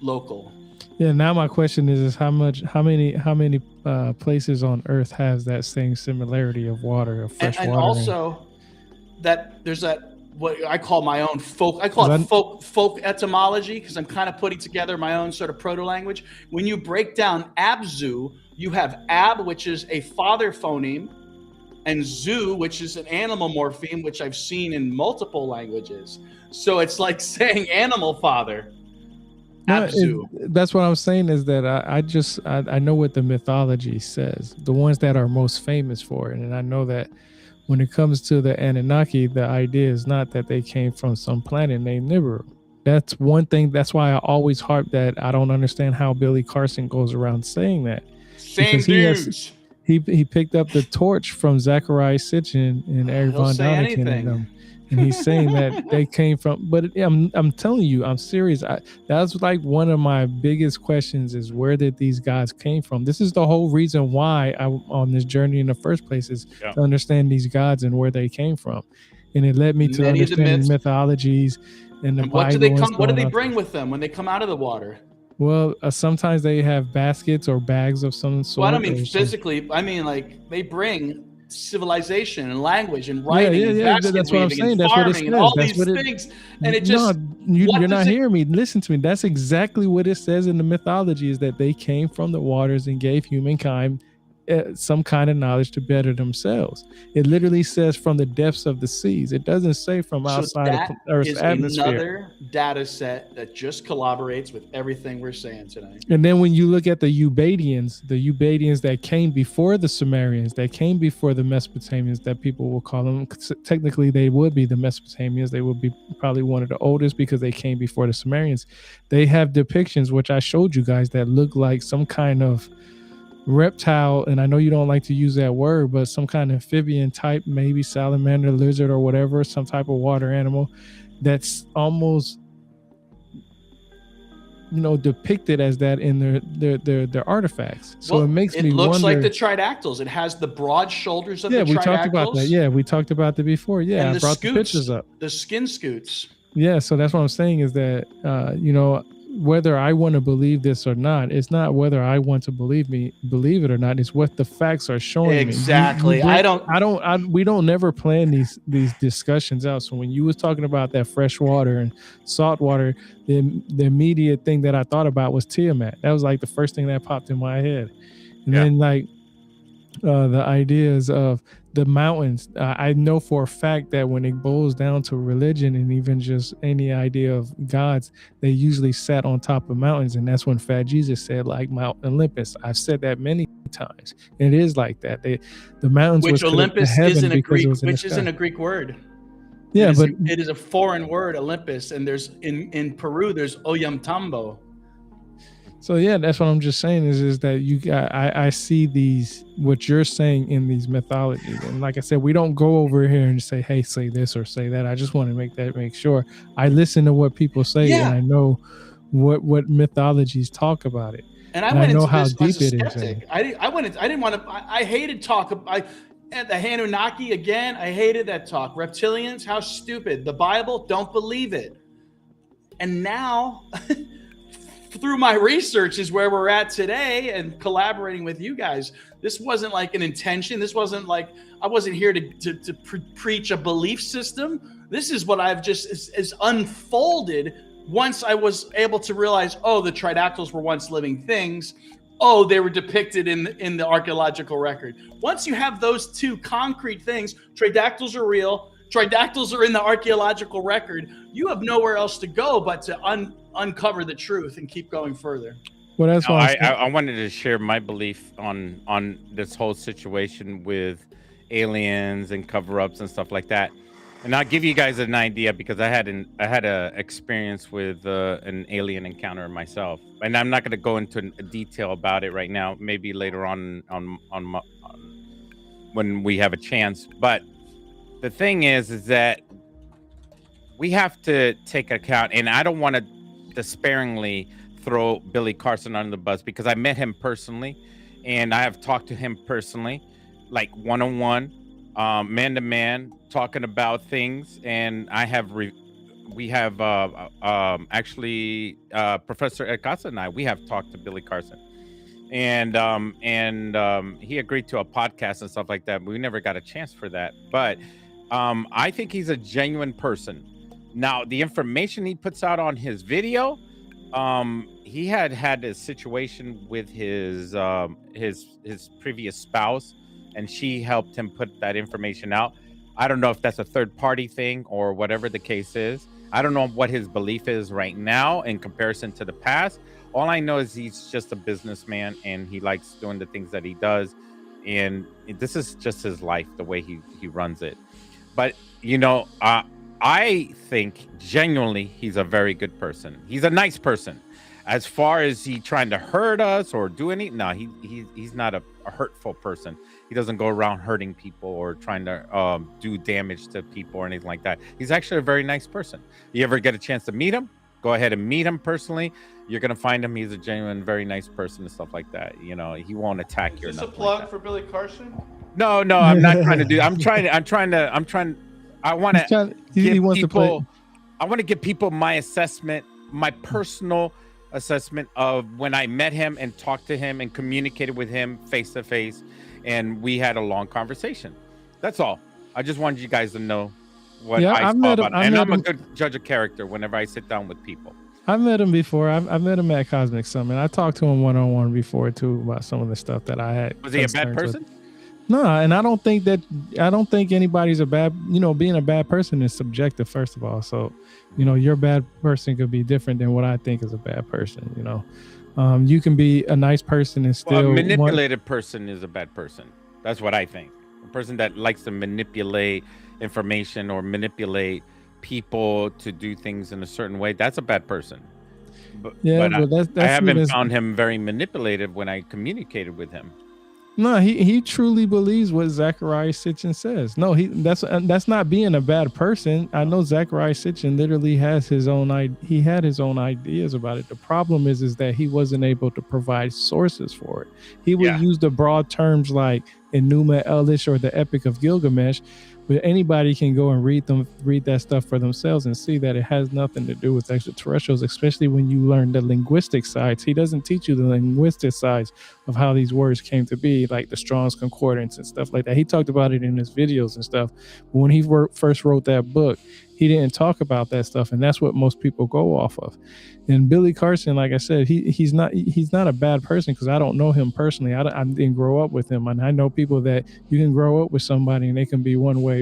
S1: local.
S2: Yeah. Now my question is how many places on Earth has that same similarity of water, of fresh
S1: and
S2: water?
S1: Also, that there's that what I call my own folk. I call it folk etymology, because I'm kind of putting together my own sort of proto language. When you break down Abzu, you have Ab, which is a father phoneme, and Zu, which is an animal morpheme, which I've seen in multiple languages. So it's like saying animal father.
S2: That's what I'm saying, is that I know what the mythology says, the ones that are most famous for it. And I know that when it comes to the Anunnaki, the idea is not that they came from some planet named Nibiru. That's one thing. That's why I always harp that I don't understand how Billy Carson goes around saying that.
S1: Same dudes.
S2: He picked up the torch from Zachariah Sitchin and Eric Von Daniken, and he's saying that they came from. But I'm telling you, I'm serious. That's like one of my biggest questions, is where did these guys came from? This is the whole reason why I'm on this journey in the first place, is to understand these gods and where they came from, and it led me to understand mythologies and the Bible.
S1: What do they bring with them when they come out of the water?
S2: Well, sometimes they have baskets or bags of some sort.
S1: Well, I don't mean physically. I mean, like, they bring civilization and language and writing and
S2: that's what I'm saying. That's what it says.
S1: And all these things. And it just...
S2: you're not hearing me. Listen to me. That's exactly what it says in the mythology, is that they came from the waters and gave humankind some kind of knowledge to better themselves. It literally says from the depths of the seas. It doesn't say from outside
S1: that
S2: of Earth's
S1: is
S2: atmosphere.
S1: another data set that just collaborates with everything we're saying tonight.
S2: And then when you look at the Ubadians that came before the Sumerians, that came before the Mesopotamians, that people will call them, technically they would be the Mesopotamians. They would be probably one of the oldest because they came before the Sumerians. They have depictions, which I showed you guys, that look like some kind of reptile, and I know you don't like to use that word, but some kind of amphibian type, maybe salamander, lizard, or whatever, some type of water animal that's almost, depicted as that in their artifacts. So it makes me
S1: looks
S2: wonder,
S1: like the Tridactyls. It has the broad shoulders of
S2: yeah,
S1: the
S2: we
S1: Tridactyls.
S2: talked about that. Yeah, we talked about that before. Yeah,
S1: and
S2: I brought the pictures up.
S1: The skin scoots.
S2: Yeah, so that's what I'm saying is that whether I want to believe this or not, it's not whether I want to believe it or not. It's what the facts are showing
S1: exactly.
S2: me. We don't never plan these discussions out. So when you was talking about that fresh water and salt water, the immediate thing that I thought about was Tiamat. That was like the first thing that popped in my head. And then like the ideas of the mountains. I know for a fact that when it boils down to religion and even just any idea of gods, they usually sat on top of mountains, and that's when Fat Jesus said, like Mount Olympus. I've said that many times. It is like that. The mountains,
S1: which Olympus isn't a Greek word.
S2: Yeah, but
S1: it is a foreign word, Olympus, and there's in Peru there's Ollantaytambo.
S2: So yeah, that's what I'm just saying is that I see what you're saying in these mythologies, and like I said, we don't go over here and say, hey, say this or say that. I just want to make sure I listen to what people say, and I know what mythologies talk about it, and I know how deep it is.
S1: I hated talk. The Anunnaki again. I hated that talk. Reptilians, how stupid. The Bible, don't believe it. And now. Through my research is where we're at today, and collaborating with you guys. This wasn't like an intention. This wasn't like I wasn't here to preach a belief system. This is what I've just is unfolded once I was able to realize, oh, the Tridactyls were once living things. Oh, they were depicted in the archaeological record. Once you have those two concrete things, Tridactyls are real. Tridactyls are in the archaeological record. You have nowhere else to go but to uncover the truth and keep going further.
S2: Well, that's why
S3: I wanted to share my belief on this whole situation with aliens and cover-ups and stuff like that. And I'll give you guys an idea because I had a experience with an alien encounter myself, and I'm not going to go into detail about it right now. Maybe later on when we have a chance. But the thing is that we have to take account, and I don't want to despairingly throw Billy Carson under the bus because I met him personally, and I have talked to him personally, like one-on-one, man-to-man, talking about things. And we have actually Professor Ed Casas and we have talked to Billy Carson, and he agreed to a podcast and stuff like that, but we never got a chance for that. But I think he's a genuine person. Now, the information he puts out on his video, he had a situation with his previous spouse, and she helped him put that information out. I don't know if that's a third-party thing or whatever the case is. I don't know what his belief is right now in comparison to the past. All I know is he's just a businessman, and he likes doing the things that he does, and this is just his life, the way he runs it. But, I think genuinely he's a very good person. He's a nice person. As far as he trying to hurt us or do anything, no, he's not a hurtful person. He doesn't go around hurting people or trying to do damage to people or anything like that. He's actually a very nice person. You ever get a chance to meet him, go ahead and meet him personally. You're going to find him. He's a genuine, very nice person and stuff like that. He won't attack you.
S4: Is this a plug for Billy Carson?
S3: No, I'm not trying to do. I want to give people my assessment, my personal assessment of when I met him and talked to him and communicated with him face to face, and we had a long conversation. That's all. I just wanted you guys to know what I saw about him. And I'm a good judge of character whenever I sit down with people.
S2: I've met him before. I've met him at Cosmic Summit. I talked to him one-on-one before too about some of the stuff that I had.
S3: Was he a bad
S2: concerns with.
S3: person?
S2: No, and I don't think anybody's a bad, being a bad person is subjective, first of all. So, your bad person could be different than what I think is a bad person, you can be a nice person and still
S3: Well, a manipulated person is a bad person. That's what I think. A person that likes to manipulate information or manipulate people to do things in a certain way, that's a bad person. But I haven't found him very manipulative when I communicated with him.
S2: No, he truly believes what Zachariah Sitchin says. No, that's not being a bad person. I know Zachariah Sitchin literally has his own ideas about it. The problem is that he wasn't able to provide sources for it. He would use the broad terms like Enuma Elish or the Epic of Gilgamesh, but anybody can go and read that stuff for themselves and see that it has nothing to do with extraterrestrials, especially when you learn the linguistic sides. He doesn't teach you the linguistic sides of how these words came to be, like the Strong's Concordance and stuff like that. He talked about it in his videos and stuff. But when he first wrote that book, he didn't talk about that stuff, and that's what most people go off of. And Billy Carson, like I said, he's not a bad person because I don't know him personally. I didn't grow up with him, and I know people that you can grow up with somebody and they can be one way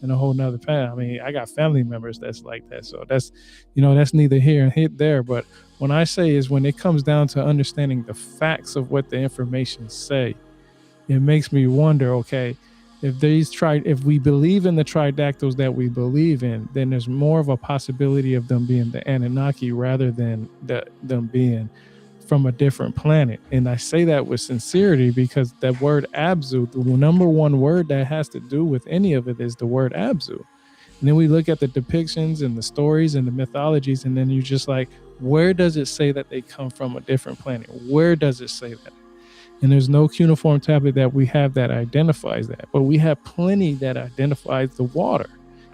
S2: and a whole nother path. I mean, I got family members that's like that, so that's that's neither here nor there. But when I say is when it comes down to understanding the facts of what the information say, it makes me wonder, okay, if we believe in the Tridactyls that we believe in, then there's more of a possibility of them being the Anunnaki rather than them being from a different planet. And I say that with sincerity because that word Abzu, the number one word that has to do with any of it is the word Abzu. And then we look at the depictions and the stories and the mythologies, and then you're just like, where does it say that they come from a different planet? Where does it say that? And there's no cuneiform tablet that we have that identifies that, but we have plenty that identifies the water.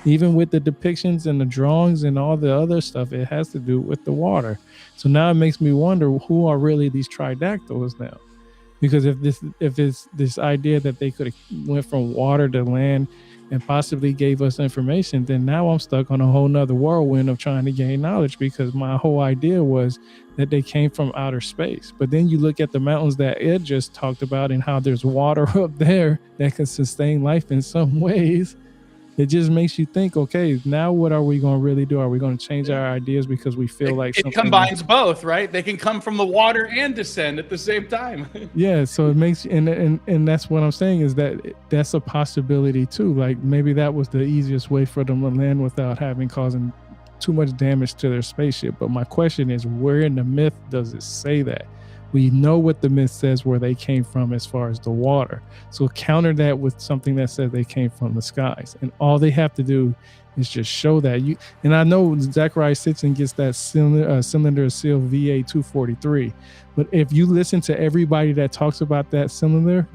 S2: Even with the depictions and the drawings and all the other stuff, it has to do with the water. So now it makes me wonder who are really these Tridactyls now, because if it's this idea that they could have went from water to land and possibly gave us information, then now I'm stuck on a whole nother whirlwind of trying to gain knowledge, because my whole idea was that they came from outer space. But then you look at the mountains that Ed just talked about and how there's water up there that can sustain life in some ways. It just makes you think, okay, now what are we going to really do? Are we going to change our ideas because we feel like
S1: it combines both, right? They can come from the water and descend at the same time.
S2: Yeah, so it makes, and that's what I'm saying is that's a possibility too. Like maybe that was the easiest way for them to land without causing too much damage to their spaceship. But my question is, where in the myth does it say that? We know what the myth says where they came from as far as the water. So counter that with something that says they came from the skies. And all they have to do is just show that. And I know Zachariah Sitchin gets that cylinder seal VA243. But if you listen to everybody that talks about that cylinder,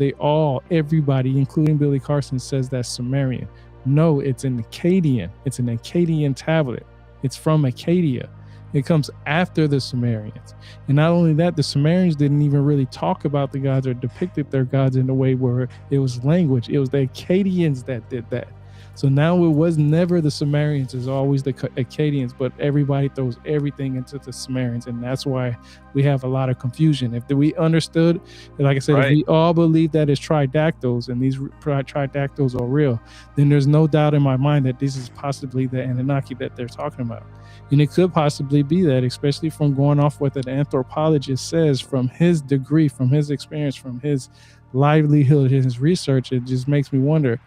S2: everybody, including Billy Carson, says that's Sumerian. No, it's an Akkadian. It's an Akkadian tablet. It's from Akkadia. It comes after the Sumerians. And not only that, the Sumerians didn't even really talk about the gods or depicted their gods in a way where it was language. It was the Akkadians that did that. So now it was never the Sumerians, it's always the Akkadians, but everybody throws everything into the Sumerians. And that's why we have a lot of confusion. If we understood, like I said, If we all believe that it's Tridactyls and these Tridactyls are real, then there's no doubt in my mind that this is possibly the Anunnaki that they're talking about. And it could possibly be that, especially from going off what an anthropologist says from his degree, from his experience, from his livelihood, his research. It just makes me wonder,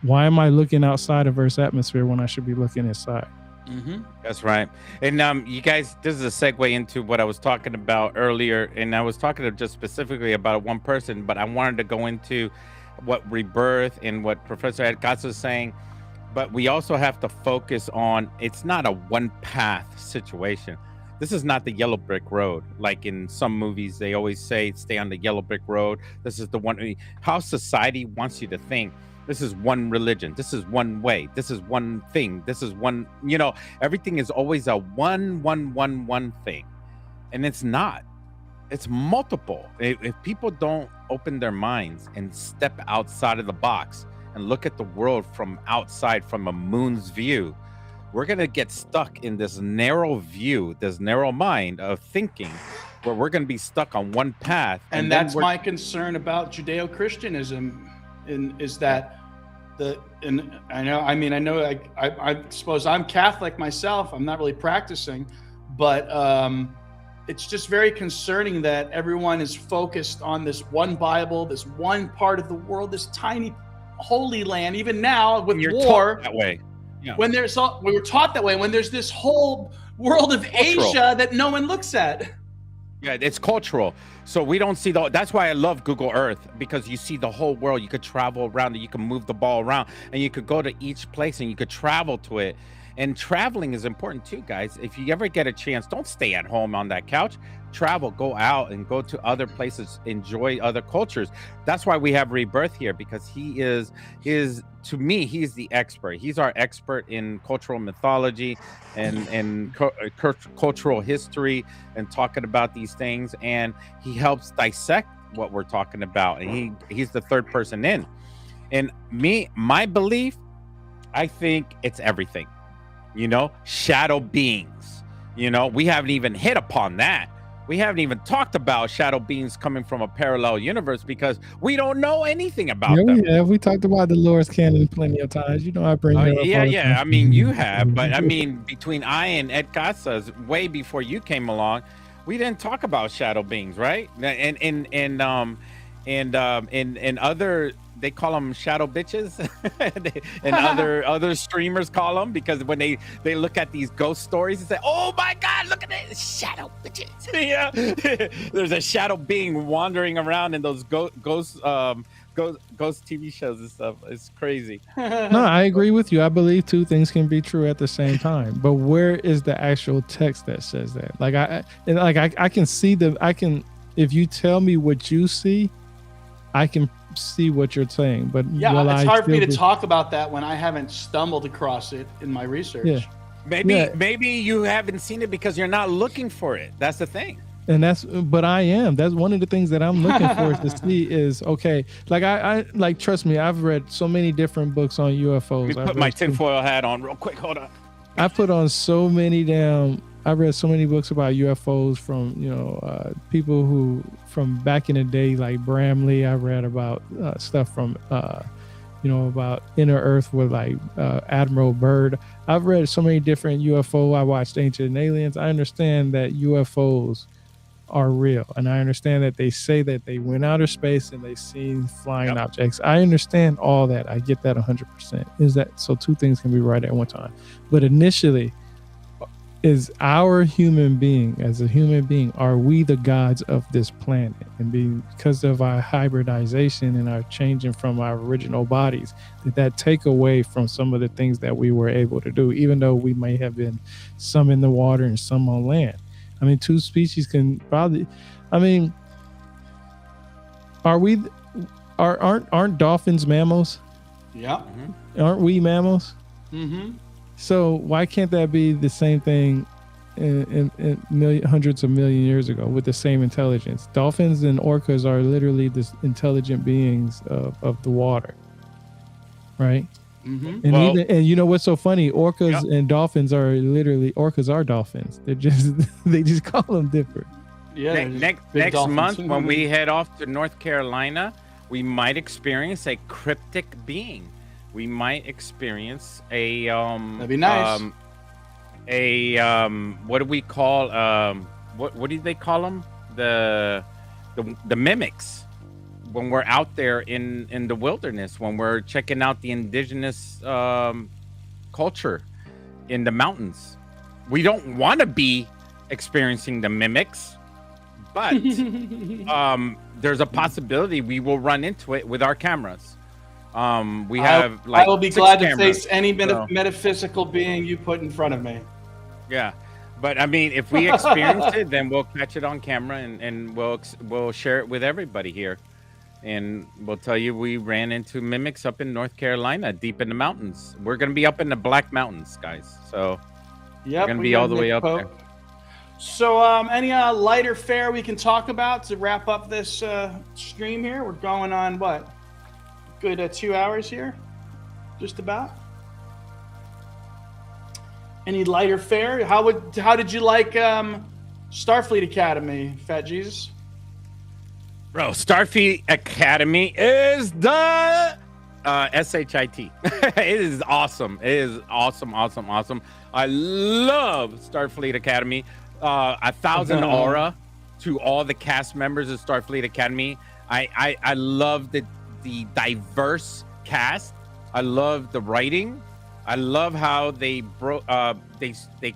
S2: why am I looking outside of Earth's atmosphere when I should be looking inside?
S3: Mm-hmm. That's right. And you guys, this is a segue into what I was talking about earlier. And I was talking just specifically about one person, but I wanted to go into what rebirth and what Professor Ed Casas is saying. But we also have to focus on, it's not a one path situation. This is not the yellow brick road. Like in some movies, they always say, stay on the yellow brick road. This is the one, how society wants you to think. This is one religion. This is one way. This is one thing. This is one, everything is always a one thing. And it's not. It's multiple. If people don't open their minds and step outside of the box and look at the world from outside, from a moon's view, we're going to get stuck in this narrow view, this narrow mind of thinking, where we're going to be stuck on one path.
S1: And
S3: then
S1: that's my concern about Judeo-Christianism, is that I suppose I'm Catholic myself. I'm not really practicing, but it's just very concerning that everyone is focused on this one Bible, this one part of the world, this tiny holy land. Even now with war,
S3: that way. Yeah.
S1: We were taught that way. When there's this whole world of Asia that no one looks at.
S3: Yeah, it's cultural. So we don't see that's why I love Google Earth, because you see the whole world. You could travel around it. You can move the ball around, and you could go to each place and you could travel to it. And traveling is important too, guys. If you ever get a chance, don't stay at home on that couch. Travel, go out and go to other places, enjoy other cultures. That's why we have Rebirth here, because he is to me, he's the expert. He's our expert in cultural mythology and cultural history and talking about these things. And he helps dissect what we're talking about. And he's the third person in. And my belief, I think it's everything. Shadow beings. We haven't even hit upon that. We haven't even talked about shadow beings coming from a parallel universe, because we don't know anything about them.
S2: Yeah, we talked about the Lore's canon plenty of times. I bring that up.
S3: Yeah. I mean, you have, but I mean, between I and Ed Casas, way before you came along, we didn't talk about shadow beings, right? And other, they call them shadow bitches, and other streamers call them, because when they look at these ghost stories and say, "Oh my God, look at it, shadow bitches!" Yeah, there's a shadow being wandering around in those ghost TV shows and stuff. It's crazy.
S2: No, I agree with you. I believe two things can be true at the same time. But where is the actual text that says that? I can see if you tell me what you see, I can see what you're saying. But
S1: it's hard for me to talk about that when I haven't stumbled across it in my research.
S2: Yeah.
S3: Maybe you haven't seen it because you're not looking for it. That's the thing.
S2: And but I am. That's one of the things that I'm looking for to see is, okay, I trust me, I've read so many different books on UFOs.
S3: Let me put my tinfoil hat on real quick. Hold on.
S2: I put on I read so many books about UFOs from, people who from back in the day, like Bramley. I read about stuff from, about Inner Earth with Admiral Byrd. I've read so many different UFO. I watched Ancient Aliens. I understand that UFOs are real. And I understand that they say that they went outer space and they seen flying objects. I understand all that. I get that 100%. So two things can be right at one time. But initially, is our human being, as a human being, are we the gods of this planet? And because of our hybridization and our changing from our original bodies, did that take away from some of the things that we were able to do, even though we may have been some in the water and some on land? I mean, two species can probably, aren't dolphins mammals?
S1: Yeah.
S2: Mm-hmm. Aren't we mammals?
S1: Mm-hmm.
S2: So why can't that be the same thing in hundreds of million years ago with the same intelligence? Dolphins and orcas are literally the intelligent beings of the water, right?
S1: Mm-hmm.
S2: And you know what's so funny? Orcas and dolphins are dolphins. They just call them different.
S1: Yeah.
S3: Next month, when we head off to North Carolina, we might experience a cryptic being. We might experience
S1: that'd be nice.
S3: What do we call what do they call them? The mimics. When we're out there in the wilderness, when we're checking out the indigenous culture in the mountains, we don't want to be experiencing the mimics, but there's a possibility we will run into it with our cameras. We have
S1: I will be glad to face any metaphysical being you put in front of me.
S3: Yeah, but I mean, if we experience it, then we'll catch it on camera and we'll share it with everybody here, and we'll tell you we ran into mimics up in North Carolina, deep in the mountains. We're gonna be up in the Black Mountains, guys. So we're gonna be all the way up there.
S1: So, any lighter fare we can talk about to wrap up this stream here? We're going on what? Good 2 hours here, just about. Any lighter fare? How did you like Starfleet Academy, Fat Jesus?
S3: Bro, Starfleet Academy is the SHIT. It is awesome. It is awesome. I love Starfleet Academy. 1,000 aura to all the cast members of Starfleet Academy. I love the diverse cast. I love the writing. I love how they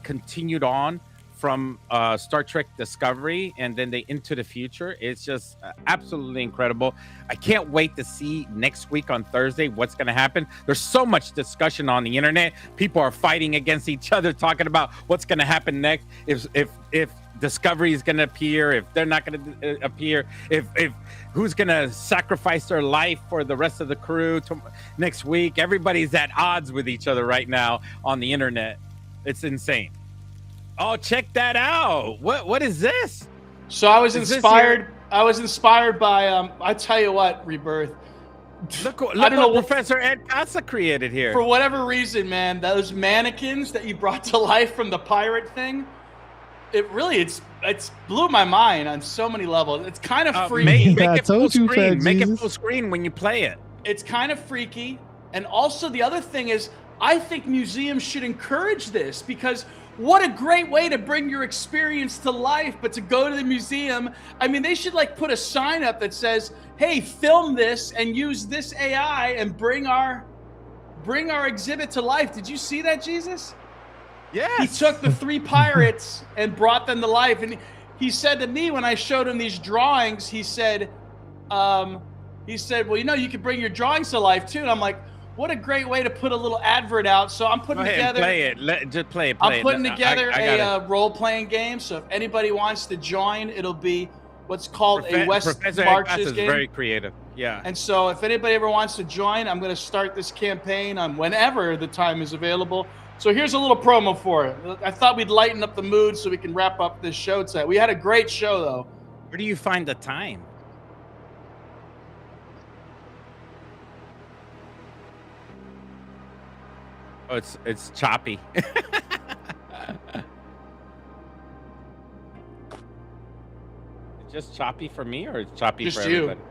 S3: continued on from Star Trek Discovery and then they into the future. It's just absolutely incredible. I can't wait to see next week on Thursday what's going to happen. There's so much discussion on the internet. People are fighting against each other, talking about what's going to happen next. If Discovery is going to appear, if they're not going to appear, if who's going to sacrifice their life for the rest of the crew next week. Everybody's at odds with each other right now on the internet. It's insane. Oh, check that out. What is this?
S1: So I was inspired. I was inspired by I tell you what, Rebirth.
S3: Look what Professor Ed Casas created here.
S1: For whatever reason, man, those mannequins that you brought to life from the pirate thing, it's blew my mind on so many levels. It's kind of freaky.
S3: Make it full screen. Make it full screen when you play it.
S1: It's kind of freaky. And also the other thing is, I think museums should encourage this because what a great way to bring your experience to life, but to go to the museum. I mean, they should like put a sign up that says, hey, film this and use this AI and bring our exhibit to life. Did you see that, Jesus?
S3: Yeah.
S1: He took the 3 pirates and brought them to life. And he said to me when I showed him these drawings, he said, well, you know, you could bring your drawings to life too. And I'm like, what a great way to put a little advert out. So I'm putting together.
S3: Play it. Just play it.
S1: I'm putting together a role-playing game. So if anybody wants to join, it'll be what's called a West
S3: Professor
S1: Marches
S3: is
S1: game.
S3: Very creative. Yeah.
S1: And so if anybody ever wants to join, I'm going to start this campaign on whenever the time is available. So here's a little promo for it. I thought we'd lighten up the mood so we can wrap up this show tonight. We had a great show, though.
S3: Where do you find the time? Oh, it's choppy. It's just choppy for me, or it's choppy
S1: Just
S3: for
S1: you.
S3: everybody?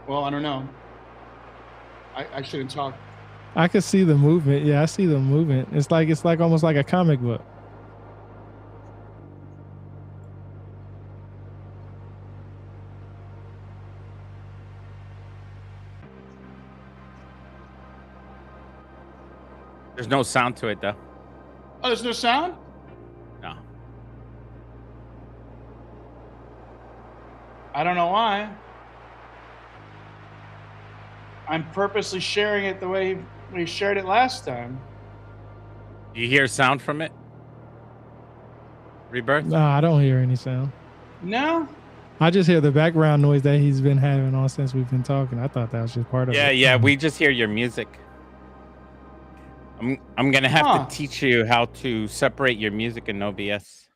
S1: Well, I don't know. I shouldn't talk.
S2: I could see the movement. Yeah, I see the movement. It's like almost like a comic book.
S3: There's no sound to it, though.
S1: Oh, there's no sound?
S3: No.
S1: I don't know why. I'm purposely sharing it the way we shared it last time.
S3: Do you hear sound from it? Rebirth?
S2: No, I don't hear any sound.
S1: No?
S2: I just hear the background noise that he's been having all since we've been talking. I thought that was just part of it.
S3: Yeah, we just hear your music. I'm gonna have to teach you how to separate your music in OBS.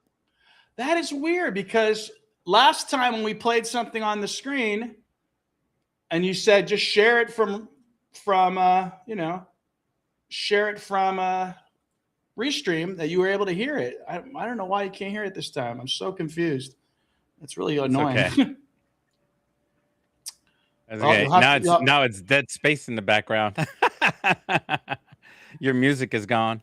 S1: That is weird because last time when we played something on the screen and you said just share it from Restream, that you were able to hear it. I don't know why you can't hear it this time. I'm so confused. It's really annoying.
S3: It's okay. That's okay. Now it's dead space in the background. Your music is gone.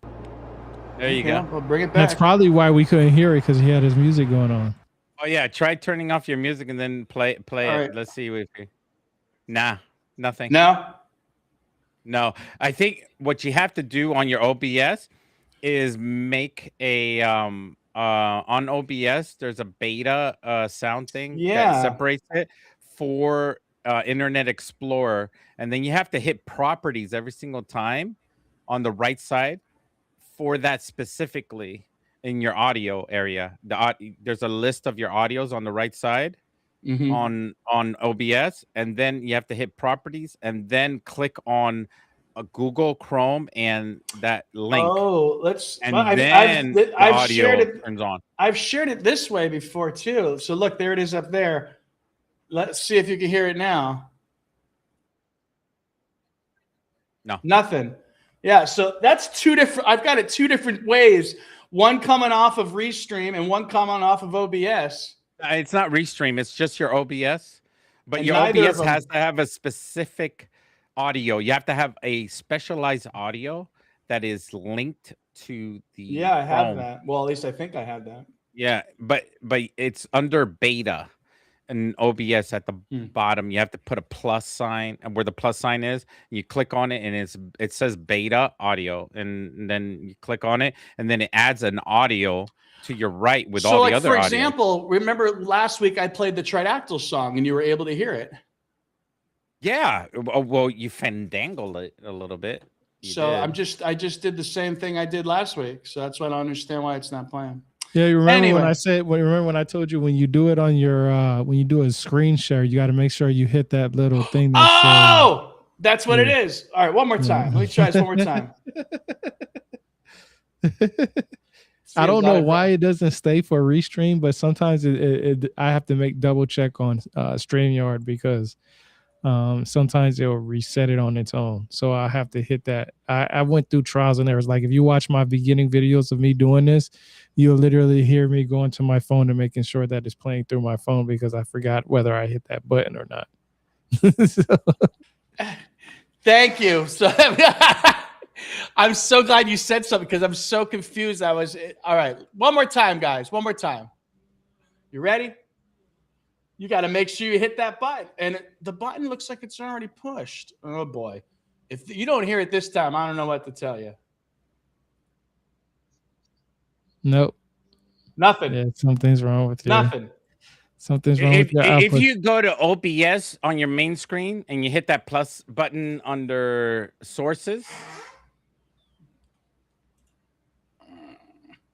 S3: There you go.
S1: Well, bring it back.
S2: That's probably why we couldn't hear it, because he had his music going on.
S3: Oh yeah, try turning off your music and then play it.
S1: Right.
S3: Let's see if we... Nah, nothing.
S1: No.
S3: I think what you have to do on your OBS is make a on OBS. There's a beta sound thing that separates it for Internet Explorer, and then you have to hit properties every single time on the right side for that specifically in your audio area. There's a list of your audios on the right side. Mm-hmm. on OBS, and then you have to hit properties and then click on a Google Chrome and that link.
S1: Oh,
S3: then the audio turns on.
S1: I've shared it this way before too. So look, there it is up there. Let's see if you can hear it now.
S3: No.
S1: Nothing. Yeah, so that's two different. I've got it two different ways. one coming off of Restream and one coming off of OBS.
S3: It's not Restream. It's just your OBS. But
S1: And
S3: your
S1: neither of
S3: OBS
S1: them-
S3: has to have a specific audio. You have to have a specialized audio that is linked to the
S1: Yeah, I have
S3: Chrome.
S1: that. Well, at least I think I have that.
S3: Yeah, but it's under beta and OBS at the bottom. You have to put a plus sign, and where the plus sign is, you click on it, and it says beta audio, and then you click on it, and then it adds an audio to your right with all the other
S1: for
S3: audio.
S1: example, remember last week I played the Tridactyls song and you were able to hear it.
S3: Yeah, well, you fandangled it a little bit. You
S1: So
S3: did.
S1: I just did the same thing I did last week. So that's why I don't understand why it's not playing.
S2: Yeah, you remember
S1: Anyway.
S2: when I said? Remember when I told you when you do it on your when you do a screen share, you got to make sure you hit that little thing. That
S1: That's what it is. All right, one more time. Let me try this one more time.
S2: I don't know why it doesn't stay for restream, but sometimes I have to make double check on StreamYard because sometimes it'll reset it on its own. So I have to hit that. I went through trials and errors. Like if you watch my beginning videos of me doing this, you'll literally hear me going to my phone and making sure that it's playing through my phone because I forgot whether I hit that button or not.
S1: Thank you. So I'm so glad you said something because I'm so confused. All right. One more time, guys. One more time. You ready? You got to make sure you hit that button. And the button looks like it's already pushed. Oh, boy. If you don't hear it this time, I don't know what to tell you.
S2: Nope.
S1: Nothing.
S2: Yeah, something's wrong with you.
S1: Nothing.
S2: Something's wrong with your
S3: If
S2: output.
S3: you go to OBS on your main screen and you hit that plus button under sources,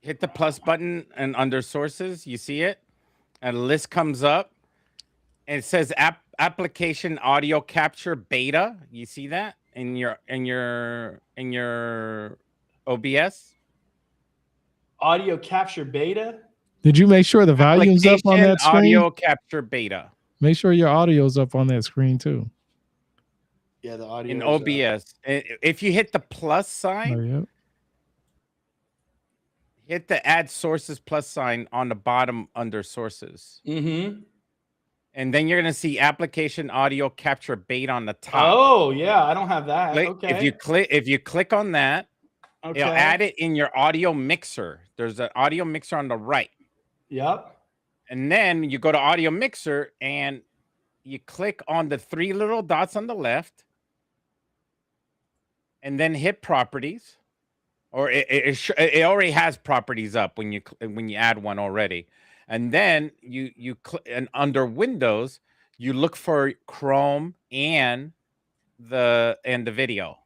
S3: hit the plus button and under sources, you see it? And a list comes up and it says application audio capture beta. You see that in your OBS?
S1: Audio capture beta.
S2: Did you make sure the volume's up on that screen?
S3: Audio capture beta.
S2: Make sure your audio's up on that screen too.
S1: Yeah, the audio
S3: In OBS. If you hit the plus sign,
S2: Oh, yeah.
S3: hit the add sources plus sign on the bottom under sources.
S1: Mm-hmm.
S3: And then you're going to see application audio capture beta on the top.
S1: Oh, yeah. I don't have that. Okay.
S3: If you click on that,
S1: okay.
S3: it'll add it in your audio mixer. There's an audio mixer on the right.
S1: Yep.
S3: And then you go to audio mixer and you click on the three little dots on the left and then hit properties. Or it already has properties up when you add one already. And then you click, and under Windows, you look for Chrome and the video.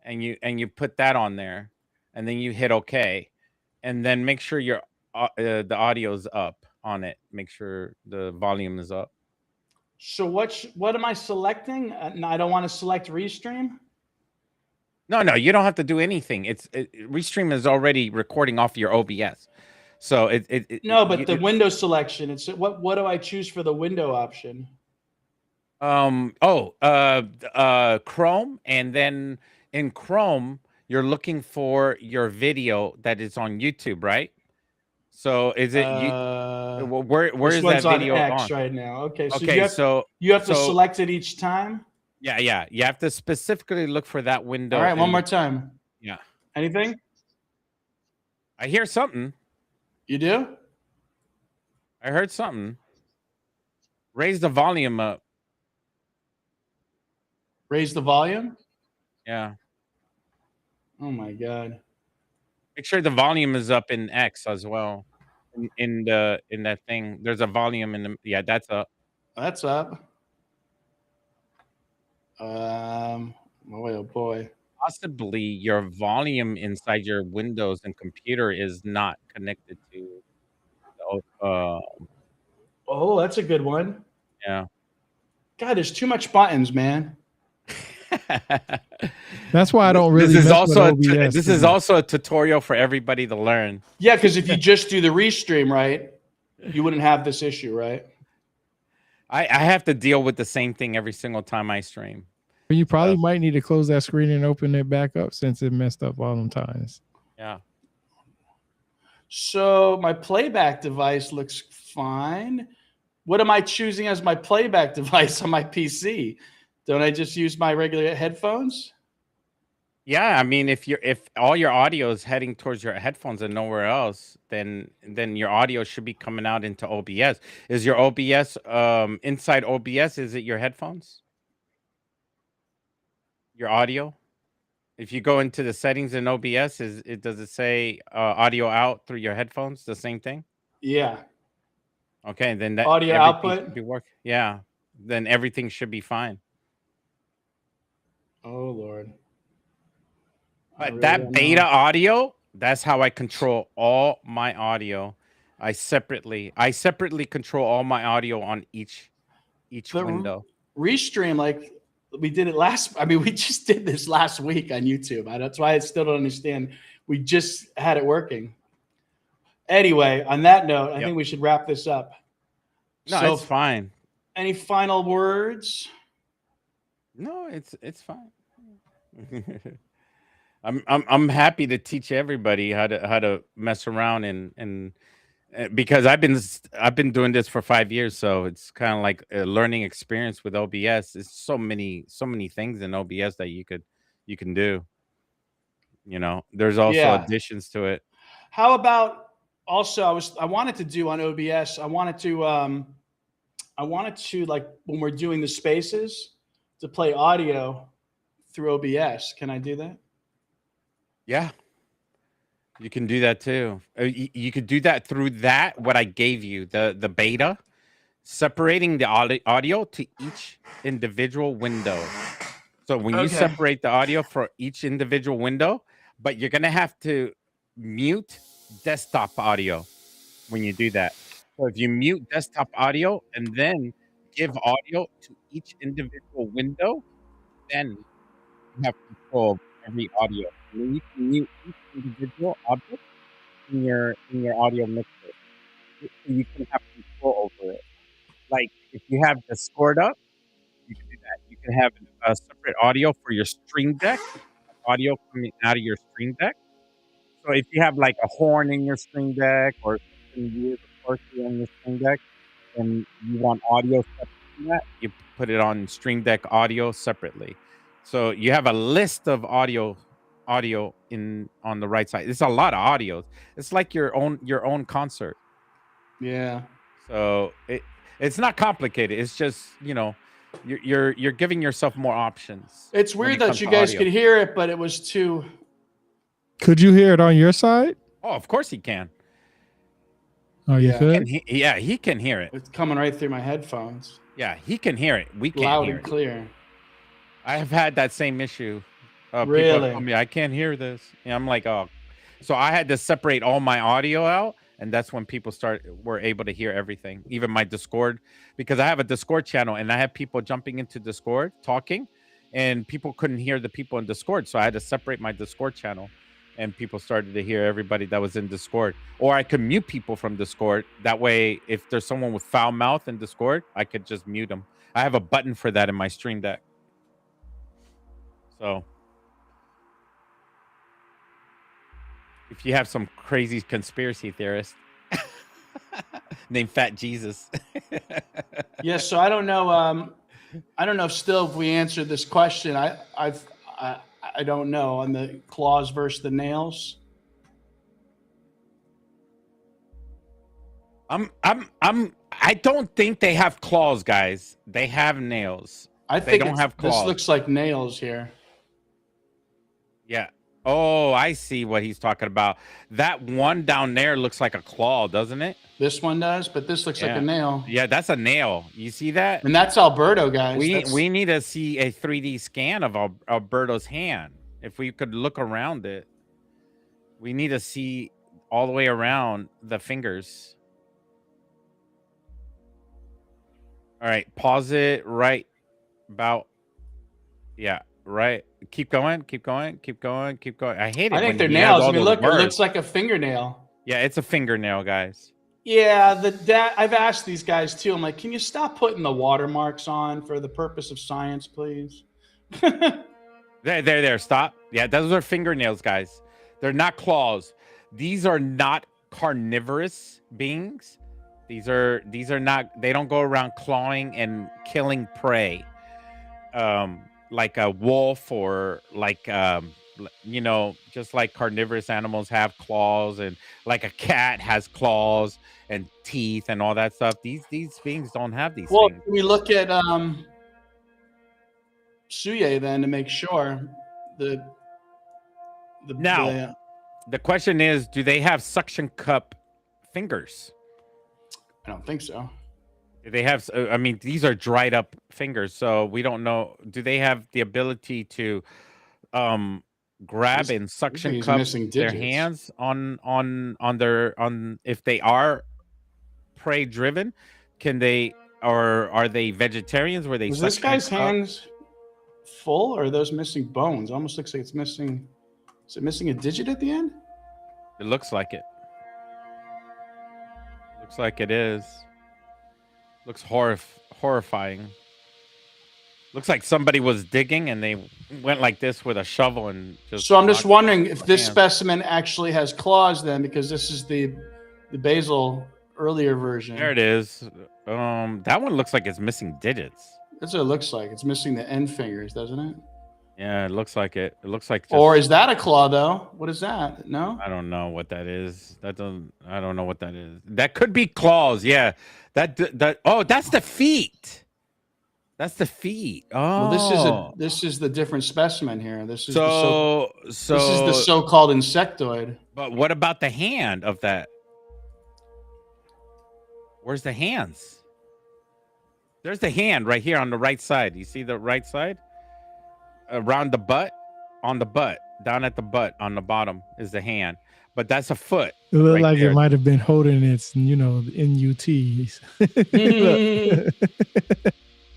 S3: And you put that on there, and then you hit OK, and then make sure your the audio's up on it. Make sure the volume is up.
S1: So what am I selecting? I don't want to select Restream.
S3: No, you don't have to do anything. Restream is already recording off your OBS, so
S1: the window selection. It's what do I choose for the window option?
S3: Chrome, and then in Chrome, you're looking for your video that is on YouTube, right? So is it where is that video
S1: on X
S3: on
S1: right now? Okay,
S3: so
S1: you have to select it each time.
S3: Yeah. You have to specifically look for that window.
S1: All right, one more time.
S3: Yeah.
S1: Anything?
S3: I hear something.
S1: You do?
S3: I heard something. Raise the volume up.
S1: Raise the volume?
S3: Yeah.
S1: Oh my God.
S3: Make sure the volume is up in X as well. In that thing. There's a volume in the that's up.
S1: That's up. Oh boy.
S3: Possibly your volume inside your Windows and computer is not connected to
S1: oh, that's a good one.
S3: Yeah.
S1: God, there's too much buttons, man.
S2: That's why I don't really.
S3: This is also a tutorial for everybody to learn.
S1: Yeah, because if you just do the restream right, you wouldn't have this issue, right?
S3: I have to deal with the same thing every single time I stream.
S2: You probably might need to close that screen and open it back up since it messed up all them times.
S3: Yeah.
S1: So my playback device looks fine. What am I choosing as my playback device on my PC? Don't I just use my regular headphones?
S3: Yeah, I mean, if all your audio is heading towards your headphones and nowhere else, then your audio should be coming out into OBS. Is your OBS inside OBS? Is it your headphones? Your audio? If you go into the settings in OBS, does it say audio out through your headphones? The same thing?
S1: Yeah.
S3: Okay, then that
S1: Audio
S3: everything
S1: output?
S3: should be working. Yeah, then everything should be fine.
S1: Oh Lord. I
S3: But
S1: really
S3: that
S1: don't
S3: beta
S1: know.
S3: audio, that's how I control all my audio. I separately control all my audio on each
S1: The
S3: window.
S1: restream, like we did it we just did this last week on YouTube. That's why I still don't understand. We just had it working. Anyway, on that note, I
S3: Yep.
S1: think we should wrap this up.
S3: No,
S1: So
S3: it's fine.
S1: any final words?
S3: No, it's fine. I'm happy to teach everybody how to mess around and because I've been doing this for 5 years, so it's kind of like a learning experience with OBS. It's so many things in OBS that you can do. You know, there's also
S1: Yeah.
S3: additions to it.
S1: How about also I wanted to do on OBS, I wanted to like when we're doing the spaces to play audio through OBS. Can I do that?
S3: Yeah, you can do that too. You could do that through that what I gave you, the beta, separating the audio to each individual window. So when you separate the audio for each individual window, but you're gonna have to mute desktop audio when you do that. So if you mute desktop audio and then give audio to each individual window, then you have control of every audio. And then you can mute each individual object in your audio mixer. So you can have control over it. Like if you have Discord up, you can do that. You can have a separate audio for your Stream Deck, audio coming out of your Stream Deck. So if you have like a horn in your Stream Deck or something weird or quirky on your Stream Deck, and you want audio separate from that, you put it on Stream Deck audio separately. So you have a list of audio in on the right side. It's a lot of audios. It's like your own concert.
S1: Yeah.
S3: So it's not complicated. It's just, you know, you're giving yourself more options.
S1: It's weird that you guys could hear it, but it was too.
S2: Could you hear it on your side?
S3: Oh, of course he can.
S2: Oh, you could?
S3: Yeah, he can hear it.
S1: It's coming right through my headphones.
S3: Yeah, he can hear it. We can't
S1: Loud
S3: hear
S1: and
S3: it.
S1: clear.
S3: I have had that same issue.
S1: Really?
S3: People tell me I can't hear this. And I'm like, oh. So I had to separate all my audio out, and that's when people were able to hear everything, even my Discord, because I have a Discord channel, and I have people jumping into Discord talking, and people couldn't hear the people in Discord, so I had to separate my Discord channel, and people started to hear everybody that was in Discord. Or I could mute people from Discord. That way, if there's someone with foul mouth in Discord, I could just mute them. I have a button for that in my Stream Deck. So if you have some crazy conspiracy theorist named Fat Jesus.
S1: Yeah, so I don't know. I don't know if we answered this question. I don't know on the claws versus the nails.
S3: I don't think they have claws, guys. They have nails.
S1: I think
S3: they don't have claws.
S1: This looks like nails here.
S3: Yeah. Oh, I see what he's talking about. That one down there looks like a claw, doesn't it?
S1: This one does, but this looks like a nail.
S3: Yeah, that's a nail. You see that?
S1: And that's Alberto, guys.
S3: We need to see a 3D scan of Alberto's hand. If we could look around it, we need to see all the way around the fingers. All right, pause it right about. Yeah, right. Keep going. I hate it.
S1: I think they're nails. I mean, look, it looks like a fingernail.
S3: Yeah, it's a fingernail, guys.
S1: Yeah, I've asked these guys too. I'm like, can you stop putting the watermarks on for the purpose of science, please?
S3: There. Stop. Yeah, those are fingernails, guys. They're not claws. These are not carnivorous beings. These are not. They don't go around clawing and killing prey, like a wolf or like just like carnivorous animals have claws, and like a cat has claws and teeth and all that stuff. These beings don't have these
S1: Well,
S3: things.
S1: we look at Suye then to make sure the
S3: Now, the question is, do they have suction cup fingers?
S1: I don't think so.
S3: Do they have? I mean, these are dried up fingers, so we don't know. Do they have the ability to grab and suction
S1: he's
S3: cup
S1: missing
S3: their
S1: digits.
S3: hands on if they are prey driven? Can they, or are they vegetarians where they
S1: Was this
S3: suction
S1: guy's
S3: cup?
S1: hands full, or are those missing bones? Almost looks like it's missing. Is it missing a digit at the end?
S3: It looks like it. Looks like it is. Looks horrifying. Looks like somebody was digging and they went like this with a shovel and just.
S1: So I'm just wondering if this
S3: hands.
S1: specimen actually has claws then, because this is the basal earlier version.
S3: There it is. That one looks like it's missing digits.
S1: That's what it looks like. It's missing the end fingers, doesn't it?
S3: Yeah, it looks like it. It looks like. Just,
S1: Or is that a claw though? What is that? No.
S3: I don't know what that is. I don't know what that is. That could be claws. Yeah. That. Oh, that's the feet. That's the feet. Oh.
S1: Well, this is the different specimen here. This is
S3: so
S1: this is the so-called insectoid.
S3: But what about the hand of that? Where's the hands? There's the hand right here on the right side. You see the right side? Around the butt, on the butt, down at the butt, on the bottom is the hand. But that's a foot.
S2: It looked
S3: right
S2: like
S3: there.
S2: it might have been holding its, NUTs.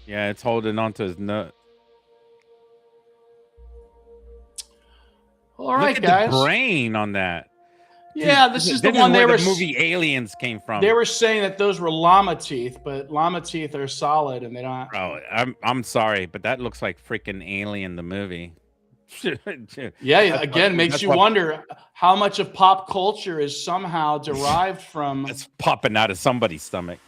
S3: Yeah, it's holding onto his nut.
S1: All right,
S3: Look at
S1: guys.
S3: the brain on that.
S1: Yeah, this is the one
S3: where
S1: they were.
S3: the movie Aliens came from.
S1: They were saying that those were llama teeth, but llama teeth are solid and they don't.
S3: Bro, I'm sorry, but that looks like freaking Alien the movie.
S1: Yeah, again, makes
S3: that's
S1: you
S3: what-
S1: wonder how much of pop culture is somehow derived from.
S3: It's popping out of somebody's stomach.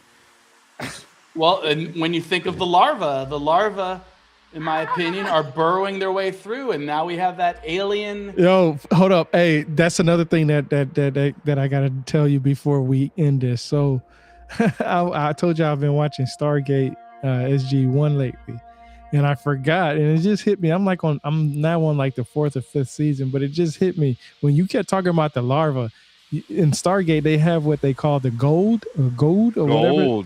S1: Well, and when you think of the larva, in my opinion, are burrowing their way through, and now we have that alien.
S2: Yo, hold up. Hey, that's another thing that I gotta tell you before we end this. So I told you I've been watching Stargate SG-1 lately. And I forgot, and it just hit me. I'm now on like the 4th or 5th season, but it just hit me when you kept talking about the larva. In Stargate, they have what they call the gold or whatever.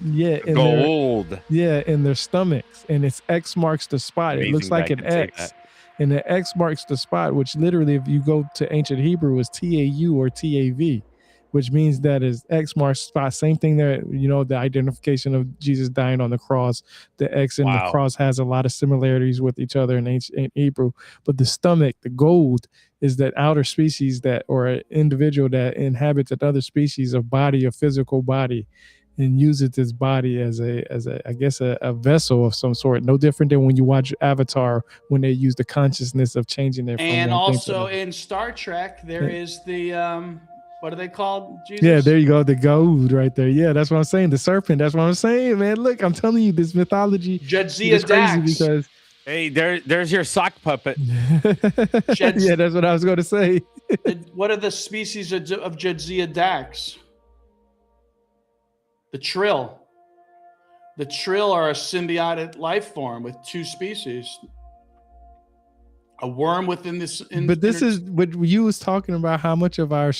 S2: Yeah, in their stomachs, and it's X marks the spot.
S3: Amazing
S2: it looks like
S3: that I
S2: an
S3: can say
S2: X,
S3: that.
S2: and the X marks the spot, which literally, if you go to ancient Hebrew, is TAU or TAV, which means that is X marks the spot. Same thing there, the identification of Jesus dying on the cross. The X and the cross has a lot of similarities with each other in ancient Hebrew, but the stomach, the gold, is that outer species or an individual that inhabits another species of body, a physical body, and uses its body as a vessel of some sort. No different than when you watch Avatar, when they use the consciousness of changing their.
S1: And also in Star Trek, there is the what are they called? Jesus?
S2: Yeah, there you go, the gold right there. Yeah, that's what I'm saying. The serpent. That's what I'm saying, man. Look, I'm telling you, this mythology is crazy because.
S3: Hey, there's your sock puppet.
S2: Yeah, that's what I was going to say.
S1: What are the species of Jadzia Dax? The Trill. The Trill are a symbiotic life form with two species. A worm within this.
S2: But this is what you was talking about. How much of our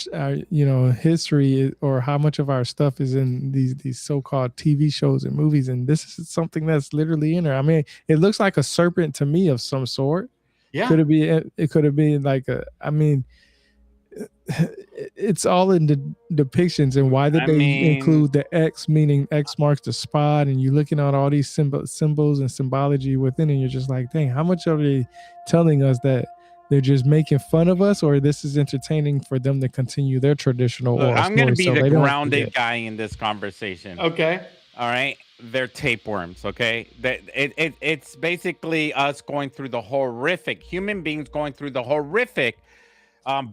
S2: history or how much of our stuff is in these so-called TV shows and movies, and this is something that's literally in there. I mean, it looks like a serpent to me of some sort.
S1: Yeah.
S2: Could it be? It could have been like a. I mean, it's all in the depictions. And why did they include the X, meaning X marks the spot? And you're looking at all these symbols and symbology within it. And you're just like, dang, how much are they telling us that they're just making fun of us, or this is entertaining for them to continue their traditional?
S3: Look, I'm going to be
S2: so
S3: the grounded guy in this conversation.
S1: Okay.
S3: All right. They're tapeworms. Okay. It's basically us going through the horrific, human beings going through the horrific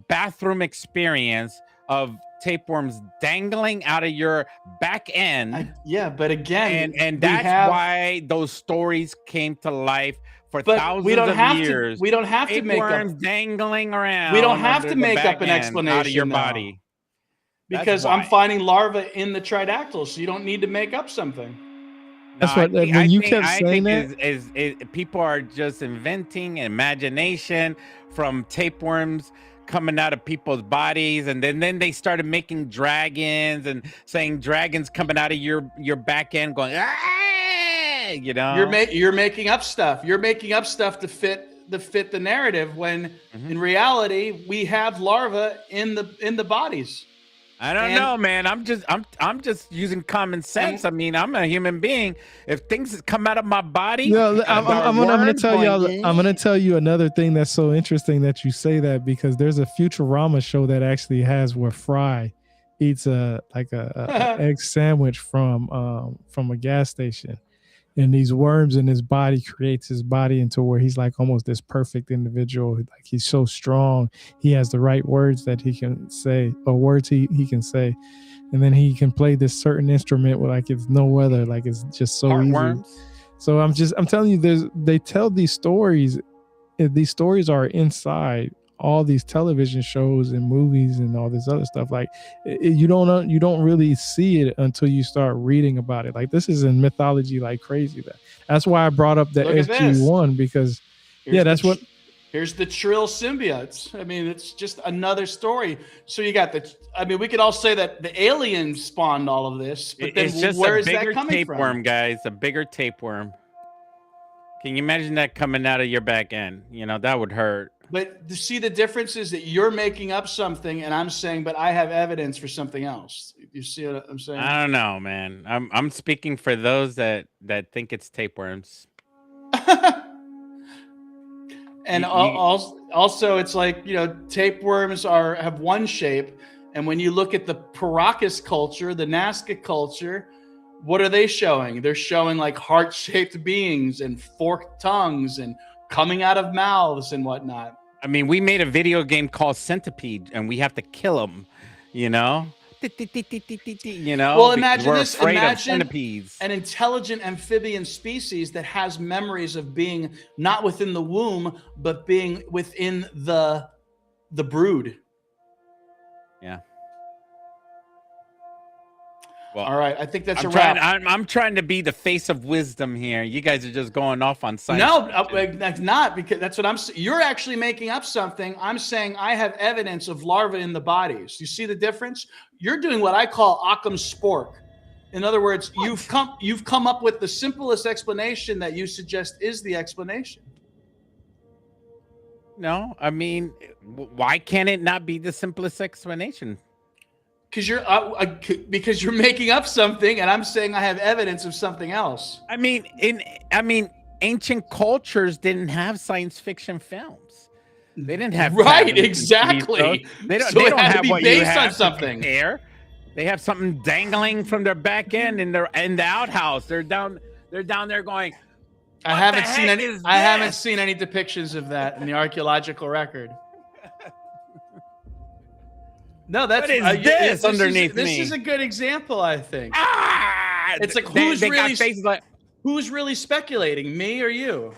S3: bathroom experience of tapeworms dangling out of your back end.
S1: Yeah, but again,
S3: and that's why those stories came to life for thousands of years.
S1: We don't have to make up
S3: tapeworms dangling around.
S1: We don't have to make up an explanation
S3: out of your
S1: now,
S3: body.
S1: because I'm finding larvae in the tridactyls, so you don't need to make up something.
S2: That's what when you kept saying that.
S3: Is people are just inventing imagination from tapeworms coming out of people's bodies, and then they started making dragons and saying dragons coming out of your back end going, ah! You know,
S1: you're making up stuff. You're making up stuff to fit the narrative, when in reality we have larvae in the bodies.
S3: I don't know, man. I'm just using common sense. I mean, I'm a human being. If things come out of my body,
S2: I'm gonna tell y'all. I'm gonna tell you another thing that's so interesting that you say that, because there's a Futurama show that actually has where Fry eats a egg sandwich from a gas station, and these worms in his body creates his body into where he's like almost this perfect individual. Like, he's so strong. He has the right words that he can say, or words he can say. And then he can play this certain instrument with like it's no other. Like, it's just so easy. So I'm telling you, they tell these stories. These stories are inside all these television shows and movies and all this other stuff. Like, you don't really see it until you start reading about it. Like, this is in mythology like crazy. That's why I brought up the SG1, because
S1: here's the Trill symbiotes. I mean, it's just another story. So you got we could all say that the aliens spawned all of this, but then
S3: it's just
S1: where
S3: a
S1: is that
S3: bigger
S1: coming
S3: tapeworm,
S1: from?
S3: guys. A bigger tapeworm. Can you imagine that coming out of your back end? You know, that would hurt.
S1: But to see the difference is that you're making up something, and I'm saying, but I have evidence for something else. You see what I'm saying?
S3: I don't know, man. I'm speaking for those that think it's tapeworms.
S1: And also, it's like, tapeworms have one shape, and when you look at the Paracas culture, the Nazca culture, what are they showing? They're showing like heart-shaped beings and forked tongues and coming out of mouths and whatnot.
S3: I mean, we made a video game called Centipede, and we have to kill them, you know?
S1: Well, imagine
S3: centipedes.
S1: An intelligent amphibian species that has memories of being not within the womb, but being within the brood.
S3: Yeah. Well,
S1: all right, I think that's a wrap.
S3: I'm trying to be the face of wisdom here. You guys are just going off on science.
S1: No, that's not, because that's what I'm saying. You're actually making up something. I'm saying I have evidence of larvae in the bodies. You see the difference? You're doing what I call Occam's spork. In other words, you've come up with the simplest explanation that you suggest is the explanation.
S3: No, I mean, why can't it not be the simplest explanation?
S1: Because you're making up something, and I'm saying I have evidence of something else.
S3: I mean, ancient cultures didn't have science fiction films. They didn't have
S1: exactly.
S3: They don't.
S1: So
S3: they
S1: it
S3: don't
S1: had to
S3: have
S1: be
S3: what
S1: based
S3: you have
S1: on something.
S3: They have something dangling from their back end in the outhouse. They're down there going.
S1: I haven't seen any depictions of that in the archaeological record. No, that's
S3: this underneath me.
S1: This is a good example, I think. It's like who's really speculating, me or you?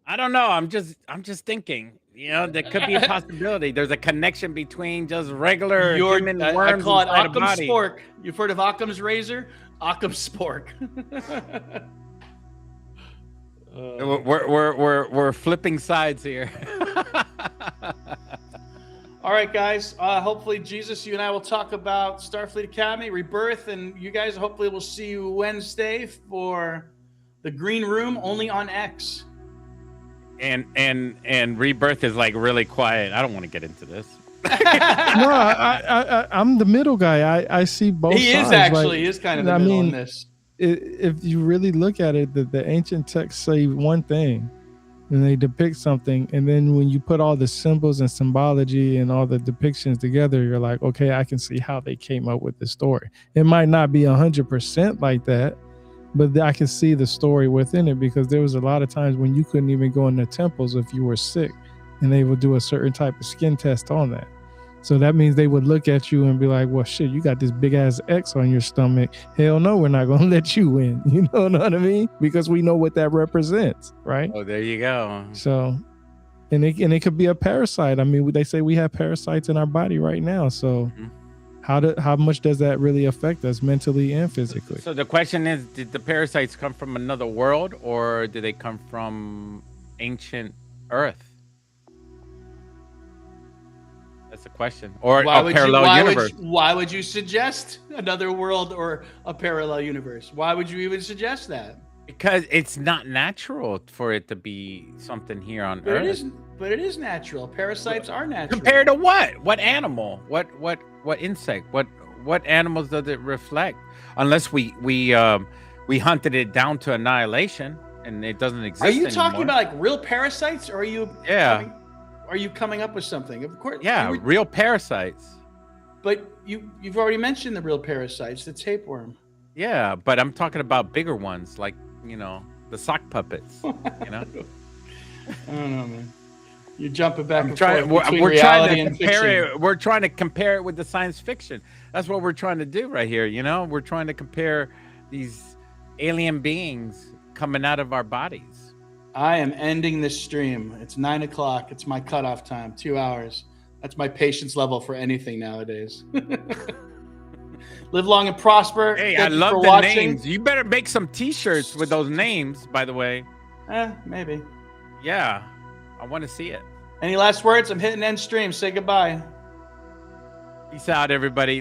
S3: I don't know. I'm just thinking. You know, there could be a possibility. There's a connection between just regular human worms.
S1: I call it Occam's spork. You've heard of Occam's razor? Occam's spork.
S3: We're flipping sides here.
S1: All right, guys. Hopefully, Jesus, you and I will talk about Starfleet Academy, Rebirth, and you guys, hopefully, we'll see you Wednesday for the Green Room, only on X.
S3: And Rebirth is like really quiet. I don't want to get into this.
S2: No, I'm the middle guy. I see both sides.
S1: He is actually. He is kind of the middle in this.
S2: If you really look at it, the ancient texts say one thing, and they depict something, and then when you put all the symbols and symbology and all the depictions together, you're like, okay, I can see how they came up with the story. It might not be 100% like that, but I can see the story within it, because there was a lot of times when you couldn't even go in the temples if you were sick, and they would do a certain type of skin test on that. So that means they would look at you and be like, well, shit, you got this big ass X on your stomach. Hell no, we're not going to let you in. You know what I mean? Because we know what that represents, right?
S3: Oh, there you go.
S2: So, and it could be a parasite. I mean, they say we have parasites in our body right now. So how much does that really affect us mentally and physically?
S3: So the question is, did the parasites come from another world, or did they come from ancient Earth? That's the question. Or a parallel universe.
S1: Why would you suggest another world or a parallel universe? Why would you even suggest that?
S3: Because it's not natural for it to be something here on Earth.
S1: But it is natural. Parasites are natural.
S3: Compared to what? What animal? What insect? What animals does it reflect? Unless we hunted it down to annihilation and it doesn't exist
S1: anymore. Are you
S3: anymore.
S1: talking about like real parasites, or are you?
S3: Yeah.
S1: Are you coming up with something? Of course.
S3: Yeah, real parasites.
S1: But you've already mentioned the real parasites, the tapeworm.
S3: Yeah, but I'm talking about bigger ones, like the sock puppets.
S1: I don't know, man. You're jumping back and
S3: forth
S1: between
S3: we're
S1: reality
S3: trying to
S1: and
S3: compare
S1: fiction.
S3: it. We're trying to compare it with the science fiction. That's what we're trying to do right here. We're trying to compare these alien beings coming out of our bodies.
S1: I am ending this stream. It's 9 o'clock. It's my cutoff time. 2 hours. That's my patience level for anything nowadays. Live long and prosper.
S3: Hey,
S1: Thank
S3: I
S1: you
S3: love
S1: for
S3: the
S1: watching.
S3: names. You better make some T-shirts with those names, by the way.
S1: Maybe.
S3: Yeah, I want to see it.
S1: Any last words? I'm hitting end stream. Say goodbye.
S3: Peace out, everybody.